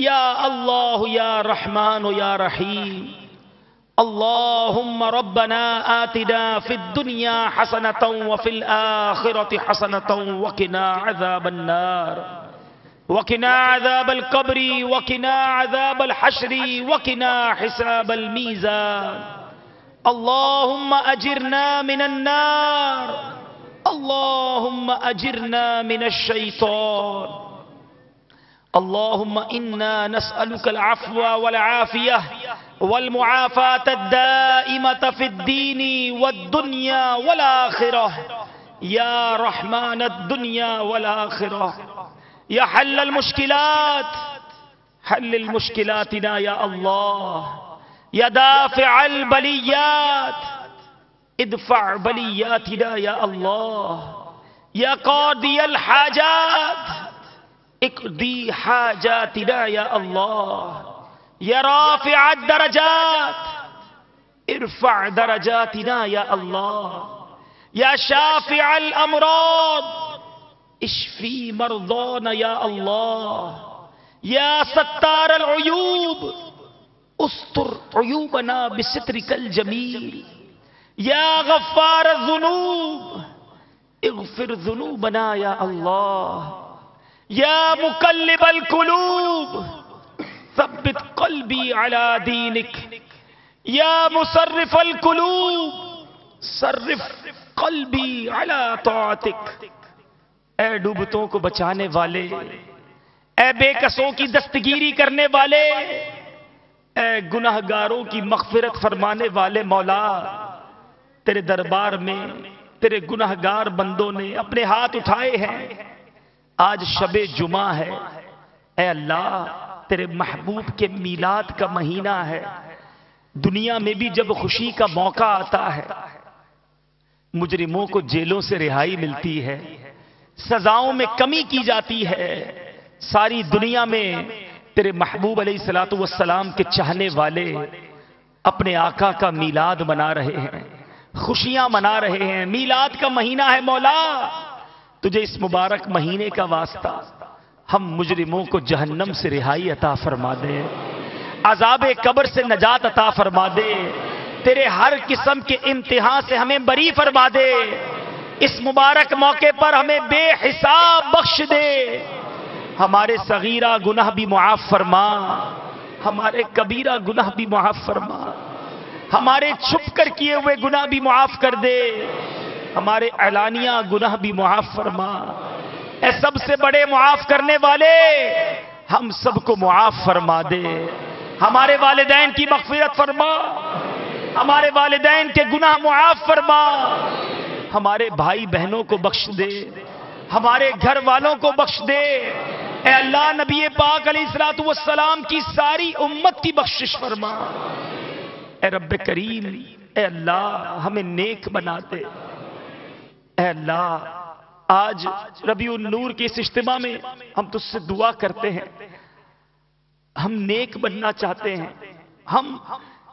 Speaker 1: یا اللہ یا رحمان یا رحیم اللہم ربنا آتنا فی الدنیا حسنة وفی الآخرة حسنة وقنا عذاب النار وقنا عذاب القبر وقنا عذاب الحشر وقنا حساب المیزان اللہم اجرنا من النار اللہم اجرنا من الشیطان اللہم انا نسألک العفو والعافیہ والمعافاة الدائمة في الدين والدنيا والآخرة يا رحمن الدنيا والآخرة يا حل المشكلات حل المشكلاتنا يا الله يا دافع البليات ادفع بلياتنا يا الله يا قاضي الحاجات اقضي حاجاتنا يا الله یا رافع الدرجات ارفع درجاتنا یا اللہ یا شافع الامراض اشفی مرضانا یا اللہ یا ستار العیوب استر عیوبنا بسترک الجمیل یا غفار الذنوب اغفر ذنوبنا یا اللہ یا مقلب القلوب ثبت قلبی علی دینک یا مصرف القلوب صرف قلبی علی طاعتک اے ڈوبتوں کو بچانے والے اے بے کسوں کی دستگیری کرنے والے اے گناہگاروں کی مغفرت فرمانے والے مولا تیرے دربار میں تیرے گناہگار بندوں نے اپنے ہاتھ اٹھائے ہیں آج شب جمعہ ہے اے اللہ تیرے محبوب کے میلاد کا مہینہ ہے دنیا میں بھی جب خوشی کا موقع آتا ہے مجرموں کو جیلوں سے رہائی ملتی ہے سزاؤں میں کمی کی جاتی ہے ساری دنیا میں تیرے محبوب علیہ الصلوۃ والسلام کے چاہنے والے اپنے آقا کا میلاد منا رہے ہیں خوشیاں منا رہے ہیں میلاد کا مہینہ ہے مولا تجھے اس مبارک مہینے کا واسطہ ہم مجرموں کو جہنم سے رہائی عطا فرما دے عذاب قبر سے نجات عطا فرما دے تیرے ہر قسم کے امتحان سے ہمیں بری فرما دے اس مبارک موقع پر ہمیں بے حساب بخش دے ہمارے صغیرہ گناہ بھی معاف فرما ہمارے کبیرہ گناہ بھی معاف فرما ہمارے چھپ کر کیے ہوئے گناہ بھی معاف کر دے ہمارے اعلانیہ گناہ بھی معاف فرما اے سب سے بڑے معاف کرنے والے ہم سب کو معاف فرما دے ہمارے والدین کی مغفرت فرما ہمارے والدین کے گناہ معاف فرما ہمارے بھائی بہنوں کو بخش دے ہمارے گھر والوں کو بخش دے اے اللہ نبی پاک علیہ الصلوۃ والسلام کی ساری امت کی بخشش فرما اے رب کریم اے اللہ ہمیں نیک بنا دے اے اللہ آج ربیع النور کے اس اجتماع میں ہم تجھ سے دعا کرتے ہیں ہم نیک بننا چاہتے ہیں ہم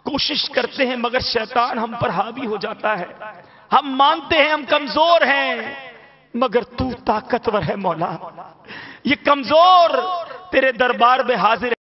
Speaker 1: کوشش کرتے ہیں مگر شیطان ہم پر حاوی ہو جاتا ہے ہم مانتے ہیں ہم کمزور ہیں مگر تو طاقتور ہے مولا یہ کمزور تیرے دربار میں حاضر